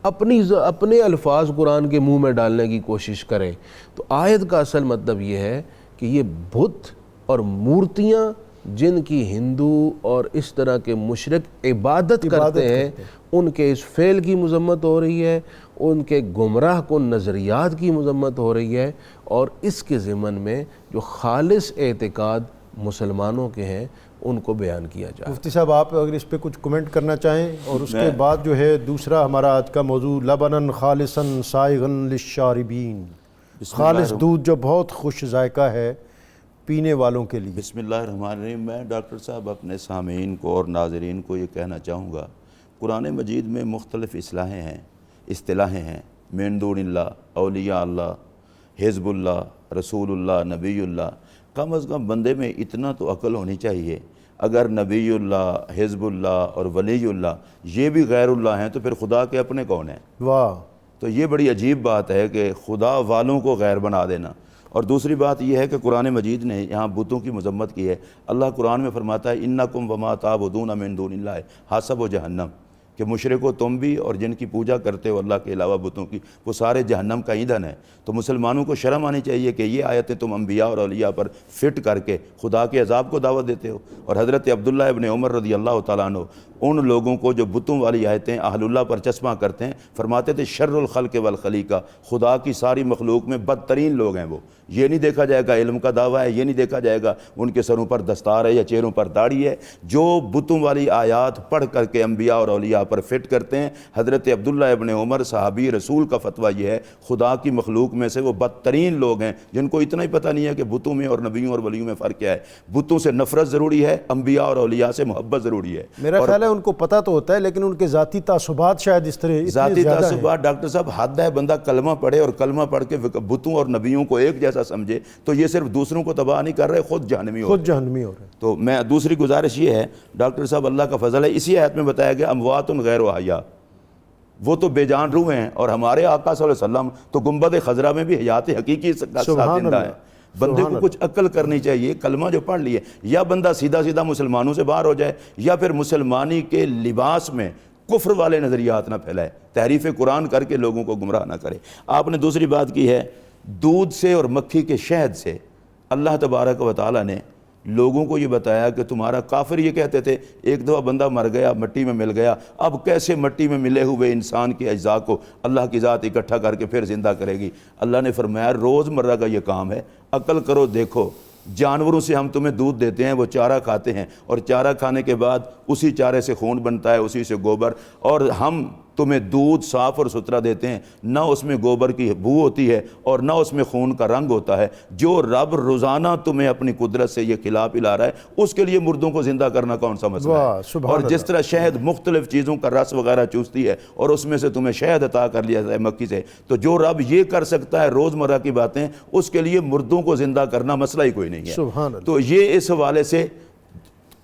S2: اپنے الفاظ قرآن کے منہ میں ڈالنے کی کوشش کرے۔ تو آیت کا اصل مطلب یہ ہے کہ یہ بت اور مورتیاں جن کی ہندو اور اس طرح کے مشرک عبادت کرتے ہیں، ان کے اس فعل کی مذمت ہو رہی ہے، ان کے گمراہ کن نظریات کی مذمت ہو رہی ہے، اور اس کے ضمن میں جو خالص اعتقاد مسلمانوں کے ہیں ان کو بیان کیا جائے۔
S1: مفتی صاحب آپ اگر اس پہ کچھ کمنٹ کرنا چاہیں، اور اس کے بعد جو ہے دوسرا ہمارا آج کا موضوع لبناً خالصاً سائغاً للشاربین، خالص دودھ جو بہت خوش ذائقہ ہے پینے والوں کے لیے۔
S3: بسم اللہ الرحمن الرحیم۔ میں ڈاکٹر صاحب اپنے سامعین کو اور ناظرین کو یہ کہنا چاہوں گا، قرآن مجید میں مختلف اصطلاحیں ہیں، من دون اللہ، اولیاء اللہ، حزب اللہ، رسول اللہ، نبی اللہ۔ کم از کم بندے میں اتنا تو عقل ہونی چاہیے، اگر نبی اللہ، حزب اللہ اور ولی اللہ یہ بھی غیر اللہ ہیں تو پھر خدا کے اپنے کون ہیں؟
S1: واہ! تو
S3: یہ بڑی عجیب بات ہے کہ خدا والوں کو غیر بنا دینا۔ اور دوسری بات یہ ہے کہ قرآن مجید نے یہاں بتوں کی مذمت کی ہے۔ اللہ قرآن میں فرماتا ہے انکم وما تعبدون من دون اللہ حسب جہنم، کہ مشرکو تم بھی اور جن کی پوجا کرتے ہو اللہ کے علاوہ بتوں کی، وہ سارے جہنم کا ایندھن ہے۔ تو مسلمانوں کو شرم آنی چاہیے کہ یہ آیتیں تم انبیاء اور اولیاء پر فٹ کر کے خدا کے عذاب کو دعوت دیتے ہو۔ اور حضرت عبداللہ ابن عمر رضی اللہ تعالیٰ عنہ ان لوگوں کو جو بتوں والی آیتیں اہل اللہ پر چسپاں کرتے ہیں، فرماتے تھے شر الخلق والخلیقہ، خدا کی ساری مخلوق میں بدترین لوگ ہیں وہ۔ یہ نہیں دیکھا جائے گا علم کا دعویٰ ہے، یہ نہیں دیکھا جائے گا ان کے سروں پر دستار ہے یا چہروں پر داڑھی ہے، جو بتوں والی آیات پڑھ کر کے انبیاء اور اولیاء پر فٹ کرتے ہیں۔ حضرت عبداللہ ابن عمر صحابی رسول کا فتویٰ یہ ہے، خدا کی مخلوق میں سے وہ بدترین لوگ ہیں جن کو اتنا ہی پتہ نہیں ہے کہ بتوں میں اور نبیوں اور ولیوں میں فرق کیا ہے۔ بتوں سے نفرت ضروری ہے، انبیاء اور اولیاء سے محبت ضروری ہے۔
S1: میرا خیال ہے ان کو پتہ تو ہوتا ہے، لیکن ان کے ذاتی تعصبات شاید اس طرح
S3: ذاتی تعصبات ڈاکٹر صاحب حد ہے، بندہ کلمہ پڑھے اور کلمہ پڑھ کے بتوں اور نبیوں کو ایک جیسا سمجھے تو یہ صرف دوسروں کو تباہ نہیں کر رہے، خود جہنمی ہو رہے۔ تو میں دوسری گزارش یہ ہے ڈاکٹر صاحب، اللہ کا فضل ہے، اسی آیت میں بتایا گیا اموات غیر احیاء، وہ تو بے جان روح ہیں، اور ہمارے آقا صلی اللہ علیہ وسلم تو گنبد خضرا میں بھی حیات حقیقی زندہ ہے۔ بندے کو کچھ عقل کرنی چاہیے، کلمہ جو پڑھ لیے یا بندہ سیدھا مسلمانوں سے باہر ہو جائے، یا پھر مسلمانی کے لباس میں کفر والے نظریات نہ پھیلائے، تحریف قرآن کر کے لوگوں کو گمراہ نہ کرے۔ آپ نے دوسری بات کی ہے دودھ سے اور مکھی کے شہد سے۔ اللہ تبارک و تعالیٰ نے لوگوں کو یہ بتایا کہ تمہارا کافر یہ کہتے تھے ایک دفعہ بندہ مر گیا، مٹی میں مل گیا، اب کیسے مٹی میں ملے ہوئے انسان کے اجزاء کو اللہ کی ذات اکٹھا کر کے پھر زندہ کرے گی؟ اللہ نے فرمایا روز مرہ کا یہ کام ہے، عقل کرو دیکھو، جانوروں سے ہم تمہیں دودھ دیتے ہیں، وہ چارہ کھاتے ہیں، اور چارہ کھانے کے بعد اسی چارے سے خون بنتا ہے، اسی سے گوبر، اور ہم تمہیں دودھ صاف اور ستھرا دیتے ہیں، نہ اس میں گوبر کی بو ہوتی ہے اور نہ اس میں خون کا رنگ ہوتا ہے۔ جو رب روزانہ تمہیں اپنی قدرت سے یہ کھلا پلا رہا ہے، اس کے لیے مردوں کو زندہ کرنا کون سا مسئلہ ہے؟ اور جس طرح شہد مختلف چیزوں کا رس وغیرہ چوستی ہے اور اس میں سے تمہیں شہد عطا کر لیا جائے مکھی سے، تو جو رب یہ کر سکتا ہے روزمرہ کی باتیں، اس کے لیے مردوں کو زندہ کرنا مسئلہ ہی کوئی نہیں ہے۔ تو یہ اس حوالے سے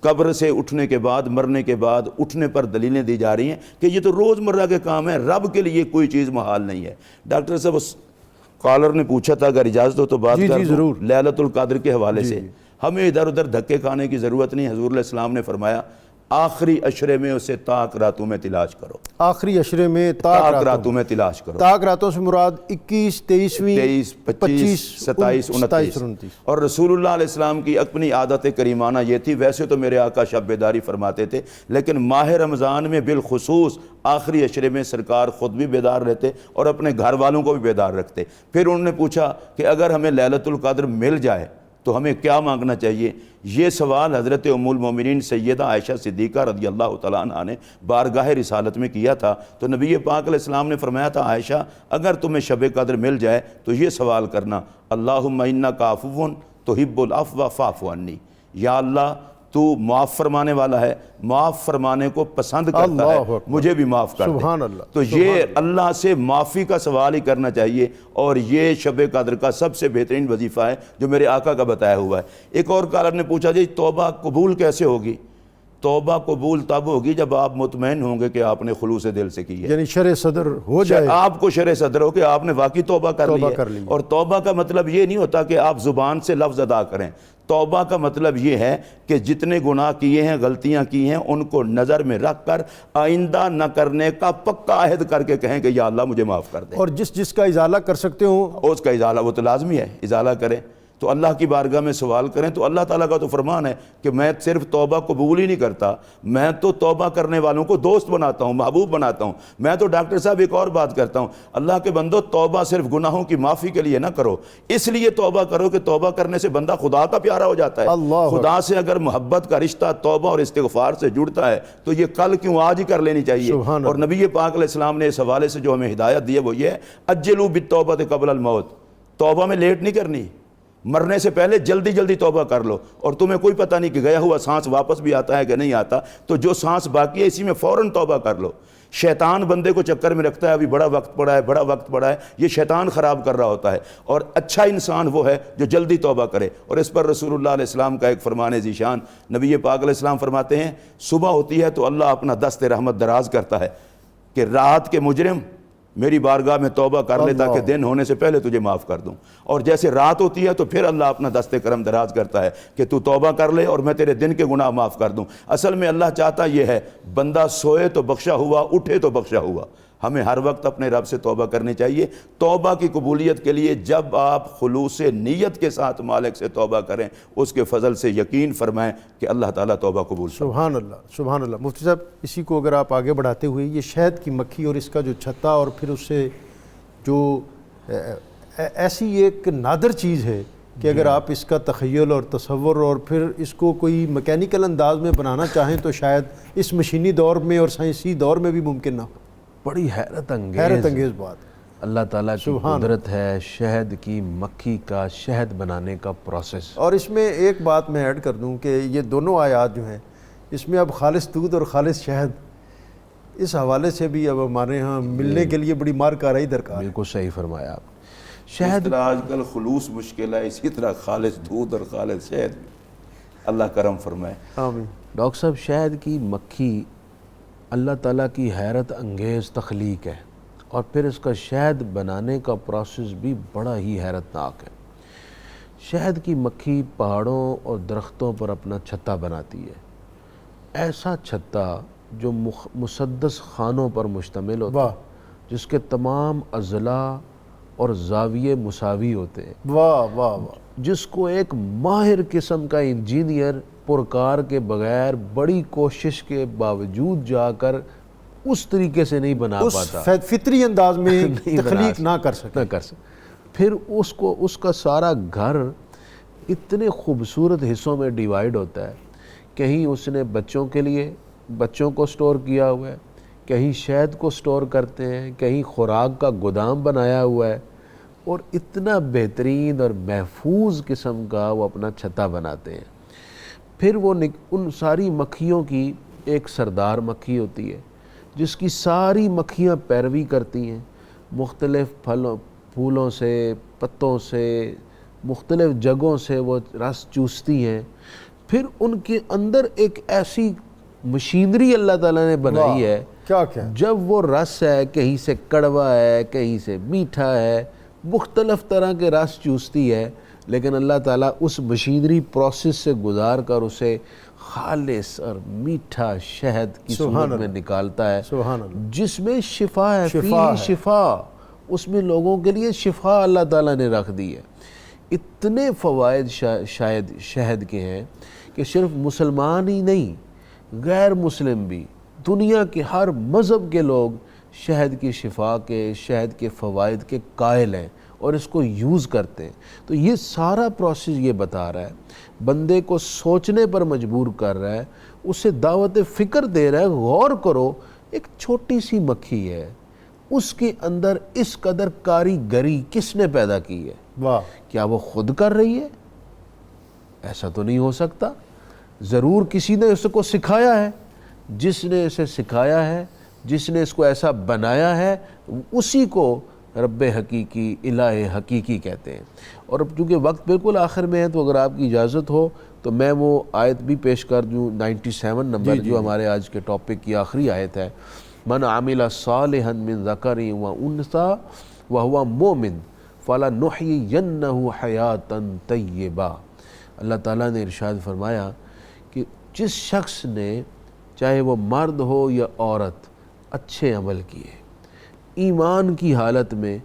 S3: قبر سے اٹھنے کے بعد، مرنے کے بعد اٹھنے پر دلیلیں دی جا رہی ہیں کہ یہ تو روزمرہ کے کام ہے، رب کے لیے کوئی چیز محال نہیں ہے۔ ڈاکٹر صاحب کالر نے پوچھا تھا، اگر اجازت ہو تو بات کر دوں لیلۃ القدر کے حوالے سے۔ ہمیں ادھر ادھر دھکے کھانے کی ضرورت نہیں۔ حضور علیہ السلام نے فرمایا آخری عشرے میں اسے طاق راتوں میں تلاش کرو، آخری عشرے میں طاق راتوں میں تلاش کرو۔ طاق راتوں سے مراد 21، 23، 25، 27، 29۔ اور رسول اللہ علیہ السلام کی اپنی عادت کریمانہ یہ تھی، ویسے تو میرے آقا شب بیداری فرماتے تھے، لیکن ماہ رمضان میں بالخصوص آخری عشرے میں سرکار خود بھی بیدار رہتے اور اپنے گھر والوں کو بھی بیدار رکھتے۔ پھر انہوں نے پوچھا کہ اگر ہمیں لیلۃ القدر مل جائے تو ہمیں کیا مانگنا چاہیے؟ یہ سوال حضرت ام المومنین سیدہ عائشہ صدیقہ رضی اللہ تعالیٰ عنہ نے بارگاہ رسالت میں کیا تھا۔ تو نبی پاک علیہ السلام نے فرمایا تھا عائشہ اگر تمہیں شب قدر مل جائے تو یہ سوال کرنا، اللہم انک عفو تحب العفو فاعف عنی، یا اللہ تو معاف فرمانے والا ہے، معاف فرمانے کو پسند کرتا ہے، مجھے بھی معاف کر دے۔ تو یہ اللہ سے معافی کا سوال ہی کرنا چاہیے، اور یہ شب قدر کا سب سے بہترین وظیفہ ہے جو میرے آقا کا بتایا ہوا ہے۔ ایک اور کالر نے پوچھا جی توبہ قبول کیسے ہوگی؟ توبہ قبول تب ہوگی جب آپ مطمئن ہوں گے کہ آپ نے خلوص دل سے کی ہے،
S1: یعنی شرع صدر ہو جائے،
S3: آپ کو شرع صدر ہو کہ آپ نے واقعی توبہ کر لی
S1: کر
S3: ہے۔
S1: لی ہے۔
S3: اور توبہ کا مطلب یہ نہیں ہوتا کہ آپ زبان سے لفظ ادا کریں، توبہ کا مطلب یہ ہے کہ جتنے گناہ کیے ہیں، غلطیاں کی ہیں، ان کو نظر میں رکھ کر آئندہ نہ کرنے کا پکا عہد کر کے کہیں کہ یا اللہ مجھے معاف کر دے۔
S1: اور جس کا ازالہ کر سکتے ہوں
S3: اس کا ازالہ وہ تو لازمی ہے، ازالہ کریں تو اللہ کی بارگاہ میں سوال کریں، تو اللہ تعالیٰ کا تو فرمان ہے کہ میں صرف توبہ قبول ہی نہیں کرتا، میں تو توبہ کرنے والوں کو دوست بناتا ہوں، محبوب بناتا ہوں۔ میں تو ڈاکٹر صاحب ایک اور بات کرتا ہوں، اللہ کے بندو توبہ صرف گناہوں کی معافی کے لیے نہ کرو، اس لیے توبہ کرو کہ توبہ کرنے سے بندہ خدا کا پیارا ہو جاتا ہے۔
S1: اللہ
S3: خدا سے اگر محبت کا رشتہ توبہ اور استغفار سے جڑتا ہے تو یہ کل کیوں آج ہی کر لینی چاہیے۔
S1: سبحان
S3: اور نبی پاک علیہ السلام نے اس حوالے سے جو ہمیں ہدایت دی ہے وہ یہ ہے، اجلوا بالتوبۃ قبل الموت، توبہ میں لیٹ نہیں کرنی، مرنے سے پہلے جلدی جلدی توبہ کر لو۔ اور تمہیں کوئی پتہ نہیں کہ گیا ہوا سانس واپس بھی آتا ہے کہ نہیں آتا، تو جو سانس باقی ہے اسی میں فوراً توبہ کر لو۔ شیطان بندے کو چکر میں رکھتا ہے، ابھی بڑا وقت پڑا ہے، بڑا وقت پڑا ہے، یہ شیطان خراب کر رہا ہوتا ہے۔ اور اچھا انسان وہ ہے جو جلدی توبہ کرے۔ اور اس پر رسول اللہ علیہ السلام کا ایک فرمان ذیشان، نبی پاک علیہ السلام فرماتے ہیں صبح ہوتی ہے تو اللہ اپنا دست رحمت دراز کرتا ہے کہ رات کے مجرم میری بارگاہ میں توبہ کر لے تاکہ دن ہونے سے پہلے تجھے معاف کر دوں، اور جیسے رات ہوتی ہے تو پھر اللہ اپنا دست کرم دراز کرتا ہے کہ تو توبہ کر لے اور میں تیرے دن کے گناہ معاف کر دوں۔ اصل میں اللہ چاہتا یہ ہے بندہ سوئے تو بخشا ہوا، اٹھے تو بخشا ہوا۔ ہمیں ہر وقت اپنے رب سے توبہ کرنی چاہیے۔ توبہ کی قبولیت کے لیے جب آپ خلوص نیت کے ساتھ مالک سے توبہ کریں، اس کے فضل سے یقین فرمائیں کہ اللہ تعالیٰ توبہ قبول فرمائے۔
S1: سبحان اللہ، سبحان اللہ۔ مفتی صاحب اسی کو اگر آپ آگے بڑھاتے ہوئے، یہ شہد کی مکھی اور اس کا جو چھتا اور پھر اس سے جو ایسی ایک نادر چیز ہے کہ اگر آپ اس کا تخیل اور تصور اور پھر اس کو کوئی میکینیکل انداز میں بنانا چاہیں تو شاید اس مشینی دور میں اور سائنسی دور میں بھی ممکن نہ ہو۔
S2: بڑی حیرت انگیز
S1: بات
S2: اللہ تعالیٰ کی قدرت ہے، شہد کی مکھی کا شہد بنانے کا پروسیس۔
S1: اور اس میں ایک بات میں ایڈ کر دوں کہ یہ دونوں آیات جو ہیں اس میں اب خالص دودھ اور خالص شہد، اس حوالے سے بھی اب ہمارے ہاں ملنے کے لیے بڑی مار کارروائی درکار ہے۔
S2: بالکل صحیح فرمایا آپ۔
S3: شہد آج کل خلوص مشکل ہے، اسی طرح خالص دودھ اور خالص شہد بھی اللہ کرم فرمائے۔
S1: آمین۔
S2: ڈاکٹر صاحب شہد کی مکھی اللہ تعالیٰ کی حیرت انگیز تخلیق ہے، اور پھر اس کا شہد بنانے کا پروسیس بھی بڑا ہی حیرت ناک ہے۔ شہد کی مکھی پہاڑوں اور درختوں پر اپنا چھتا بناتی ہے، ایسا چھتا جو مسدس خانوں پر مشتمل ہوتا ہے، جس کے تمام اضلاع اور زاویے مساوی ہوتے ہیں،
S1: واہ واہ واہ،
S2: جس کو ایک ماہر قسم کا انجینئر پرکار کے بغیر بڑی کوشش کے باوجود جا کر اس طریقے سے نہیں بنا پاتا،
S1: اس فطری انداز میں تخلیق نہ کر سکے۔
S2: پھر اس کا سارا گھر اتنے خوبصورت حصوں میں ڈیوائیڈ ہوتا ہے، کہیں اس نے بچوں کے لیے بچوں کو سٹور کیا ہوا ہے، کہیں شہد کو سٹور کرتے ہیں، کہیں خوراک کا گودام بنایا ہوا ہے، اور اتنا بہترین اور محفوظ قسم کا وہ اپنا چھتا بناتے ہیں۔ پھر وہ ان ساری مکھیوں کی ایک سردار مکھی ہوتی ہے جس کی ساری مکھیاں پیروی کرتی ہیں، مختلف پھولوں سے، پتوں سے، مختلف جگہوں سے وہ رس چوستی ہیں۔ پھر ان کے اندر ایک ایسی مشینری اللہ تعالیٰ نے بنائی ہے،
S1: کیا
S2: جب وہ رس ہے کہیں سے کڑوا ہے، کہیں سے میٹھا ہے، مختلف طرح کے رس چوستی ہے، لیکن اللہ تعالیٰ اس مشینری پروسیس سے گزار کر اسے خالص اور میٹھا شہد کی صورت میں نکالتا ہے، جس میں شفا ہے، فیہ شفا، اس میں لوگوں کے لیے شفا اللہ تعالیٰ نے رکھ دی ہے۔ اتنے فوائد شاید شہد کے ہیں کہ صرف مسلمان ہی نہیں، غیر مسلم بھی، دنیا کے ہر مذہب کے لوگ شہد کی شفا کے، شہد کے فوائد کے قائل ہیں اور اس کو یوز کرتے ہیں۔ تو یہ سارا پروسیس یہ بتا رہا ہے، بندے کو سوچنے پر مجبور کر رہا ہے، اسے دعوت فکر دے رہا ہے، غور کرو، ایک چھوٹی سی مکھی ہے، اس کے اندر اس قدر کاریگری کس نے پیدا کی ہے؟ کیا وہ خود کر رہی ہے؟ ایسا تو نہیں ہو سکتا، ضرور کسی نے اس کو سکھایا ہے، جس نے اسے سکھایا ہے، جس نے اس کو ایسا بنایا ہے، اسی کو رب حقیقی، الہ حقیقی کہتے ہیں۔ اور اب چونکہ وقت بالکل آخر میں ہے تو اگر آپ کی اجازت ہو تو میں وہ آیت بھی پیش کر دوں 97 نمبر جو ہمارے آج کے ٹاپک کی آخری آیت ہے، من عمل صالحا من ذکر و انثی وہو مؤمن فلنحیینہ حیاتا طیبہ۔ اللہ تعالیٰ نے ارشاد فرمایا کہ جس شخص نے چاہے وہ مرد ہو یا عورت اچھے عمل کیے ایمان کی حالت میں،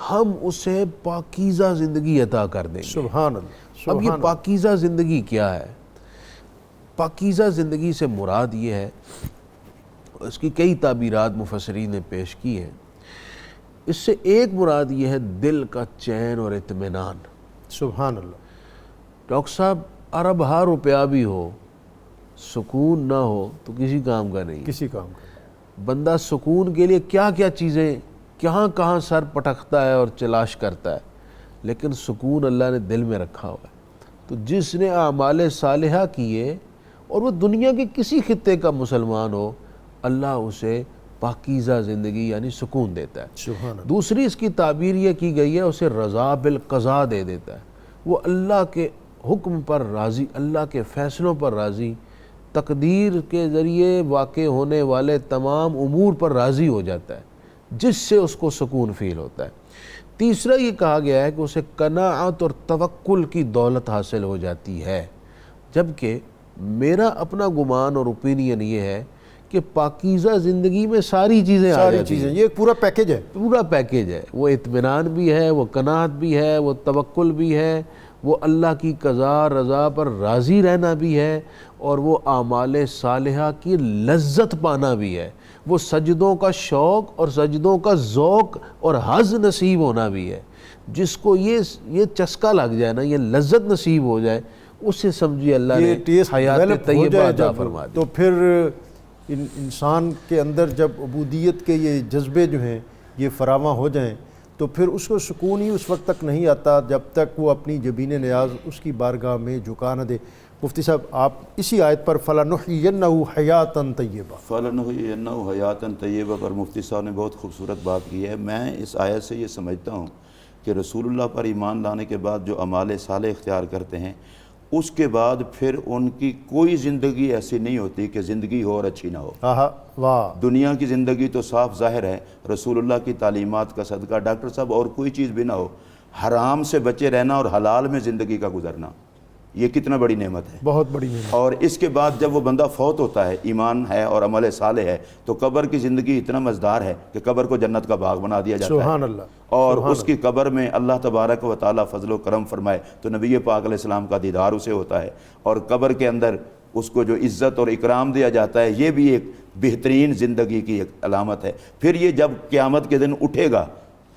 S2: ہم اسے پاکیزہ زندگی عطا کر دیں گے۔
S1: سبحان اللہ۔
S2: اب یہ پاکیزہ زندگی کیا ہے؟ پاکیزہ زندگی سے مراد یہ ہے، اس کی کئی تعبیرات مفسرین نے پیش کی ہیں، اس سے ایک مراد یہ ہے دل کا چین اور اطمینان۔
S1: سبحان اللہ۔
S2: ڈاکٹر صاحب ارب ہا روپیہ بھی ہو، سکون نہ ہو تو کسی کام کا نہیں۔
S1: کسی کام کا۔
S2: بندہ سکون کے لیے کیا کیا چیزیں کہاں سر پٹکتا ہے اور تلاش کرتا ہے، لیکن سکون اللہ نے دل میں رکھا ہوا ہے۔ تو جس نے اعمال صالحہ کیے اور وہ دنیا کے کسی خطے کا مسلمان ہو، اللہ اسے پاکیزہ زندگی یعنی سکون دیتا ہے۔
S1: سبحان اللہ۔
S2: دوسری اس کی تعبیر یہ کی گئی ہے، اسے رضا بالقضاء دے دیتا ہے، وہ اللہ کے حکم پر راضی، اللہ کے فیصلوں پر راضی، تقدیر کے ذریعے واقع ہونے والے تمام امور پر راضی ہو جاتا ہے، جس سے اس کو سکون فیل ہوتا ہے۔ تیسرا یہ کہا گیا ہے کہ اسے قناعت اور توکل کی دولت حاصل ہو جاتی ہے، جبکہ میرا اپنا گمان اور اوپینین یہ ہے کہ پاکیزہ زندگی میں ساری چیزیں آ
S1: ساری
S2: جاتی ہیں۔
S1: چیزیں، یہ پورا پیکج ہے۔
S2: پورا پیکج ہے، وہ اطمینان بھی ہے، وہ قناعت بھی ہے، وہ توکل بھی ہے، وہ اللہ کی قضاء رضا پر راضی رہنا بھی ہے، اور وہ اعمال صالحہ کی لذت پانا بھی ہے، وہ سجدوں کا شوق اور سجدوں کا ذوق اور حظ نصیب ہونا بھی ہے۔ جس کو یہ چسکا لگ جائے نا، یہ لذت نصیب ہو جائے، اس سے سمجھیے اللہ نے حیات طیبہ عطا فرما دی۔
S1: تو پھر انسان کے اندر جب عبودیت کے یہ جذبے جو ہیں یہ فراواں ہو جائیں تو پھر اس کو سکون ہی اس وقت تک نہیں آتا جب تک وہ اپنی جبین نیاز اس کی بارگاہ میں جھکا نہ دے۔ مفتی صاحب آپ اسی آیت پر فَلَنُحْيِيَنَّهُ حَيَاتًا طَيِّبَةً،
S3: فَلَنُحْيِيَنَّهُ حَيَاتًا طَيِّبَةً پر مفتی صاحب نے بہت خوبصورت بات کی ہے۔ میں اس آیت سے یہ سمجھتا ہوں کہ رسول اللہ پر ایمان لانے کے بعد جو اعمال صالح اختیار کرتے ہیں، اس کے بعد پھر ان کی کوئی زندگی ایسی نہیں ہوتی کہ زندگی ہو اور اچھی نہ ہو۔
S1: واہ،
S3: دنیا کی زندگی تو صاف ظاہر ہے، رسول اللہ کی تعلیمات کا صدقہ ڈاکٹر صاحب اور کوئی چیز بھی نہ ہو، حرام سے بچے رہنا اور حلال میں زندگی کا گزرنا، یہ کتنا بڑی نعمت ہے،
S1: بہت بڑی نعمت۔
S3: اور اس کے بعد جب وہ بندہ فوت ہوتا ہے، ایمان ہے اور عمل صالح ہے، تو قبر کی زندگی اتنا مزدار ہے کہ قبر کو جنت کا باغ بنا دیا جاتا ہے۔
S1: سبحان اللہ۔
S3: اور اس کی قبر میں اللہ تبارک و تعالیٰ فضل و کرم فرمائے تو نبی پاک علیہ السلام کا دیدار اسے ہوتا ہے، اور قبر کے اندر اس کو جو عزت اور اکرام دیا جاتا ہے، یہ بھی ایک بہترین زندگی کی ایک علامت ہے۔ پھر یہ جب قیامت کے دن اٹھے گا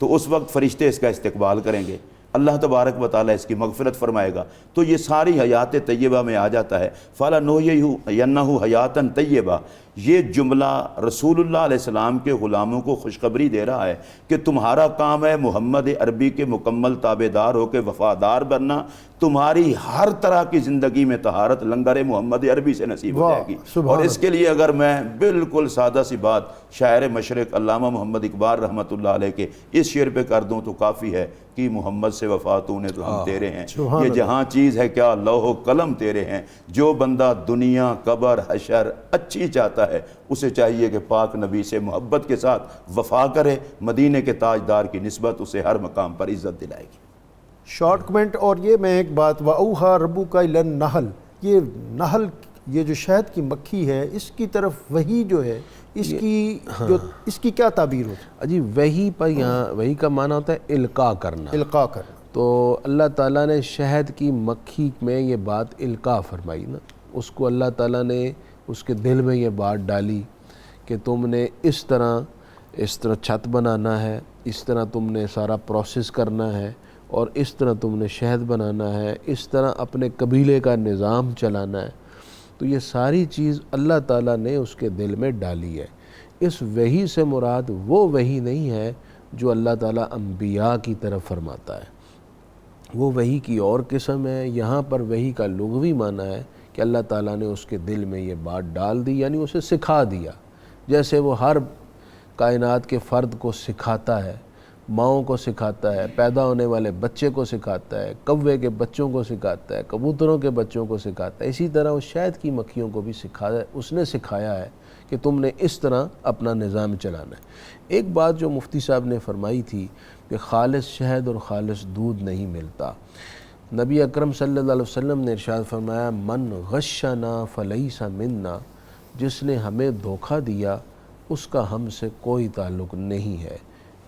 S3: تو اس وقت فرشتے اس کا استقبال کریں گے، اللہ تبارک و تعالیٰ اس کی مغفرت فرمائے گا، تو یہ ساری حیات طیبہ میں آ جاتا ہے۔ فَلَنُحْيِيَنَّهُ حَيَاتًا طَيِّبَةً، یہ جملہ رسول اللہ علیہ السلام کے غلاموں کو خوشخبری دے رہا ہے کہ تمہارا کام ہے محمد عربی کے مکمل تابعدار ہو کے وفادار بننا، تمہاری ہر طرح کی زندگی میں طہارت لنگر محمد عربی سے نصیب ہو جائے گی۔ اور اس کے لیے اگر میں بالکل سادہ سی بات شاعر مشرق علامہ محمد اقبال رحمۃ اللہ علیہ کے اس شعر پہ کر دوں تو کافی ہے کہ محمد سے وفا تو نے تو ہم تیرے ہیں، یہ جہاں چیز ہے کیا لوح و قلم تیرے ہیں۔ جو بندہ دنیا قبر حشر اچھی چاہتا ہے اسے چاہیے کہ پاک نبی سے محبت کے ساتھ وفا کرے، مدینے کے تاجدار کی نسبت اسے ہر مقام پر عزت دلائے گی۔
S1: شارٹ کمنٹ، اور یہ میں ایک بات، وَأَوْحَىٰ رَبُّكَ إِلَى النَّحْلِ، یہ نحل، یہ جو شہد کی مکھی ہے، اس کی طرف وحی جو ہے، اس کی کیا تعبیر ہوتی ہے؟
S2: جی وحی پر یہاں وحی کا معنی ہوتا ہے القاء کرنا۔
S1: القاء کرنا۔
S2: تو اللہ تعالیٰ نے شہد کی مکھی میں یہ بات القاء فرمائی نا، اس کو اللہ تعالیٰ نے اس کے دل میں یہ بات ڈالی کہ تم نے اس طرح چھت بنانا ہے، اس طرح تم نے سارا پروسیس کرنا ہے، اور اس طرح تم نے شہد بنانا ہے، اس طرح اپنے قبیلے کا نظام چلانا ہے۔ تو یہ ساری چیز اللہ تعالیٰ نے اس کے دل میں ڈالی ہے۔ اس وحی سے مراد وہ وحی نہیں ہے جو اللہ تعالیٰ انبیاء کی طرف فرماتا ہے، وہ وحی کی اور قسم ہے۔ یہاں پر وحی کا لغوی معنی ہے کہ اللہ تعالیٰ نے اس کے دل میں یہ بات ڈال دی، یعنی اسے سکھا دیا، جیسے وہ ہر کائنات کے فرد کو سکھاتا ہے، ماؤں کو سکھاتا ہے، پیدا ہونے والے بچے کو سکھاتا ہے، کوے کے بچوں کو سکھاتا ہے، کبوتروں کے بچوں کو سکھاتا ہے، اسی طرح وہ شہد کی مکھیوں کو بھی اس نے سکھایا ہے کہ تم نے اس طرح اپنا نظام چلانا ہے۔ ایک بات جو مفتی صاحب نے فرمائی تھی کہ خالص شہد اور خالص دودھ نہیں ملتا، نبی اکرم صلی اللہ علیہ وسلم نے ارشاد فرمایا من غشنا فلیس منا، جس نے ہمیں دھوکہ دیا اس کا ہم سے کوئی تعلق نہیں ہے۔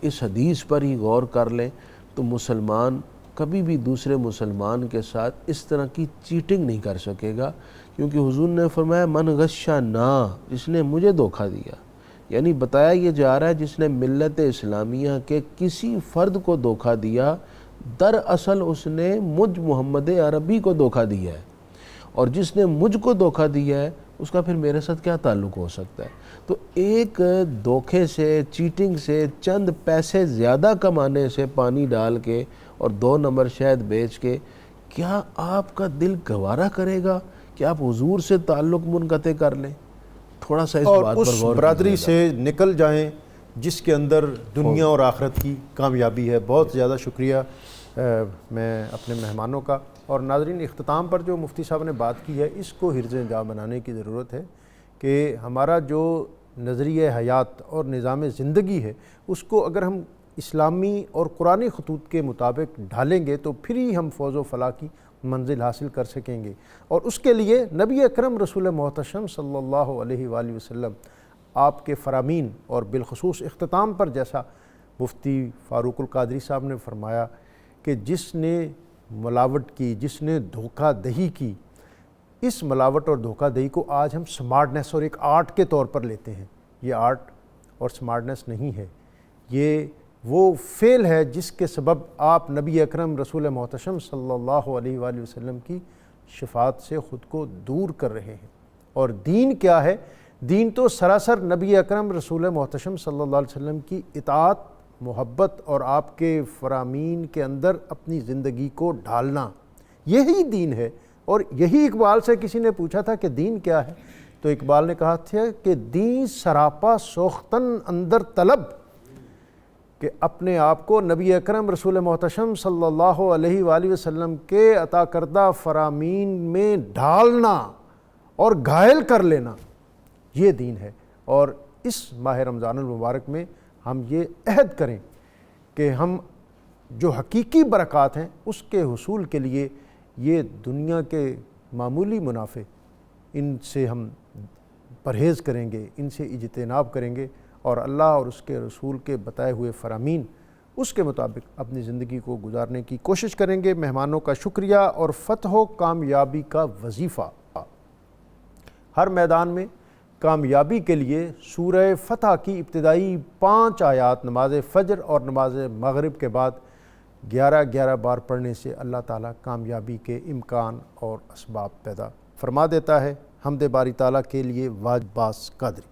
S2: اس حدیث پر ہی غور کر لیں تو مسلمان کبھی بھی دوسرے مسلمان کے ساتھ اس طرح کی چیٹنگ نہیں کر سکے گا، کیونکہ حضور نے فرمایا من غشنا، جس نے مجھے دھوکہ دیا، یعنی بتایا یہ جا رہا ہے جس نے ملت اسلامیہ کے کسی فرد کو دھوکہ دیا دراصل اس نے مجھ محمد عربی کو دھوکہ دیا ہے، اور جس نے مجھ کو دھوکہ دیا ہے اس کا پھر میرے ساتھ کیا تعلق ہو سکتا ہے؟ تو ایک دھوکے سے، چیٹنگ سے، چند پیسے زیادہ کمانے سے پانی ڈال کے اور 2 نمبر شہد بیچ کے کیا آپ کا دل گوارا کرے گا کہ آپ حضور سے تعلق منقطع کر لیں؟ تھوڑا سا اس بات پر غور
S1: اور اس برادری سے نکل جائیں جس کے اندر دنیا اور آخرت کی کامیابی ہے۔ بہت زیادہ شکریہ میں اپنے مہمانوں کا، اور ناظرین اختتام پر جو مفتی صاحب نے بات کی ہے اس کو حرز جاں بنانے کی ضرورت ہے کہ ہمارا جو نظریہ حیات اور نظام زندگی ہے اس کو اگر ہم اسلامی اور قرآنی خطوط کے مطابق ڈھالیں گے تو پھر ہی ہم فوز و فلاح کی منزل حاصل کر سکیں گے، اور اس کے لیے نبی اکرم رسول محتشم صلی اللہ علیہ وآلہ وسلم آپ کے فرامین، اور بالخصوص اختتام پر جیسا مفتی فاروق القادری صاحب نے فرمایا کہ جس نے ملاوٹ کی، جس نے دھوکہ دہی کی، اس ملاوٹ اور دھوکہ دہی کو آج ہم سمارٹنیس اور ایک آرٹ کے طور پر لیتے ہیں۔ یہ آرٹ اور سمارٹنیس نہیں ہے، یہ وہ فعل ہے جس کے سبب آپ نبی اکرم رسول محتشم صلی اللہ علیہ وآلہ وسلم کی شفاعت سے خود کو دور کر رہے ہیں۔ اور دین کیا ہے؟ دین تو سراسر نبی اکرم رسول محتشم صلی اللہ علیہ وسلم کی اطاعت، محبت اور آپ کے فرامین کے اندر اپنی زندگی کو ڈھالنا، یہی دین ہے۔ اور یہی اقبال سے کسی نے پوچھا تھا کہ دین کیا ہے، تو اقبال نے کہا تھا کہ دین سراپا سوختن اندر طلب، کہ اپنے آپ کو نبی اکرم رسول محتشم صلی اللہ علیہ وآلہ وسلم کے عطا کردہ فرامین میں ڈھالنا اور گھائل کر لینا، یہ دین ہے۔ اور اس ماہ رمضان المبارک میں ہم یہ عہد کریں کہ ہم جو حقیقی برکات ہیں اس کے حصول کے لیے یہ دنیا کے معمولی منافع، ان سے ہم پرہیز کریں گے، ان سے اجتناب کریں گے، اور اللہ اور اس کے رسول کے بتائے ہوئے فرامین اس کے مطابق اپنی زندگی کو گزارنے کی کوشش کریں گے۔ مہمانوں کا شکریہ، اور فتح و کامیابی کا وظیفہ ہر میدان میں کامیابی کے لیے سورہ فتح کی ابتدائی 5 آیات نماز فجر اور نماز مغرب کے بعد 11 بار پڑھنے سے اللہ تعالیٰ کامیابی کے امکان اور اسباب پیدا فرما دیتا ہے۔ حمد باری تعالیٰ کے لیے واجب باس قادری۔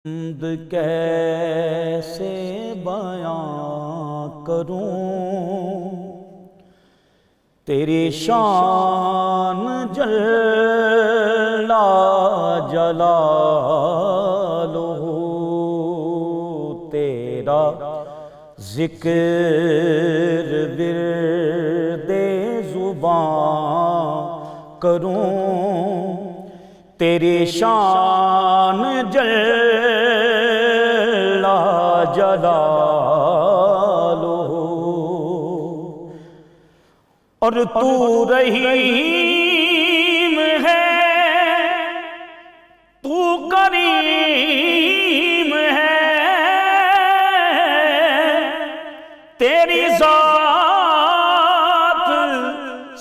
S7: حمد کیسے بیان کروں، تیری شان جل جلالہ، تیرا ذکر ورد زبان کروں، تیری شان جل جلالہ، اور تو رحیم ہے، تو کریم ہے، تیری ذات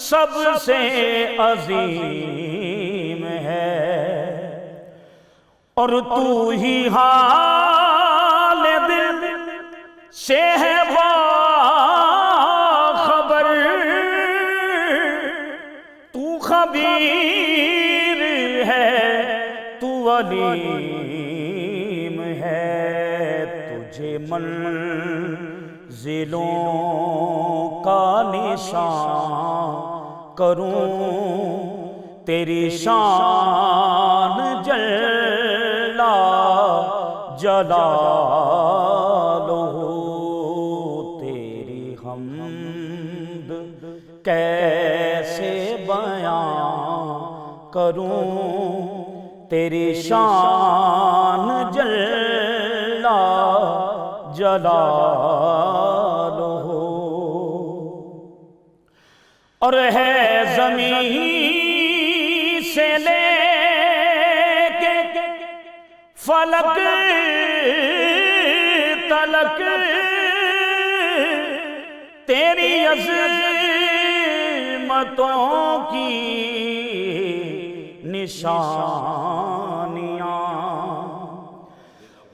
S7: سب سے عظیم ہے، اور تو ہی حال دل سے ہے باخبر، تو خبیر ہے، تو علیم ہے، تجھے منزلوں کا نشان کروں، تیری شان جل جلالہ تیری حمد کیسے بیان کروں تیری شان جل جلالہ اور ہے زمین سے لے کے فلک تلک تیری عظمتوں کی نشانیاں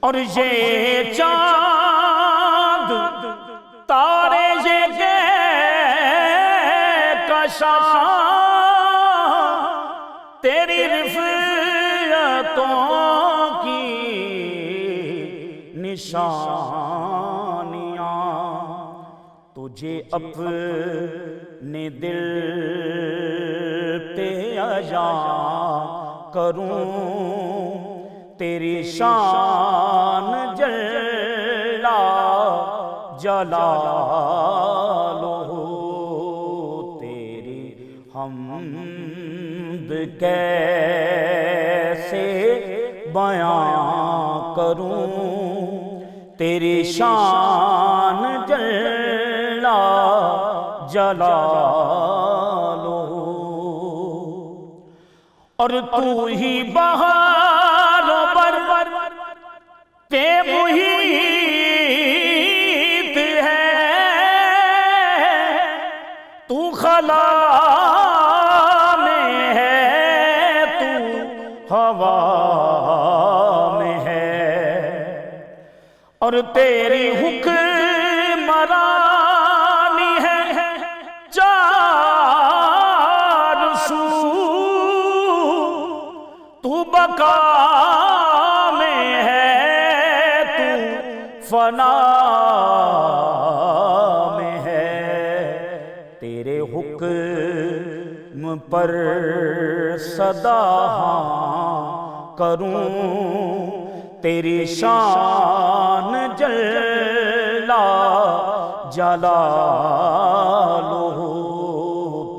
S7: اور یہ چاند تارے یہ تیری رفعتوں کی نشانیاں تجھے اپنے دل پہ عزا کروں تیری شان جل جلالہ حمد کیسے بیان کروں تیری شان جل جلالہ اور تو ہی بہار بر پہ محیط ہے تو خلا ہوا میں ہے اور تیری حکمرانی ہے چار سو تو بقا میں ہے تو فنا میں ہے تیرے حکم پر صدا کروں تیری شان جل جلالہ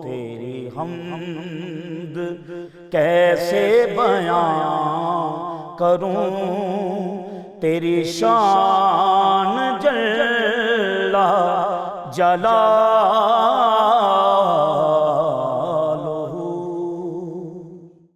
S7: تیری حمد کیسے بیان کروں تیری شان جل جلالہ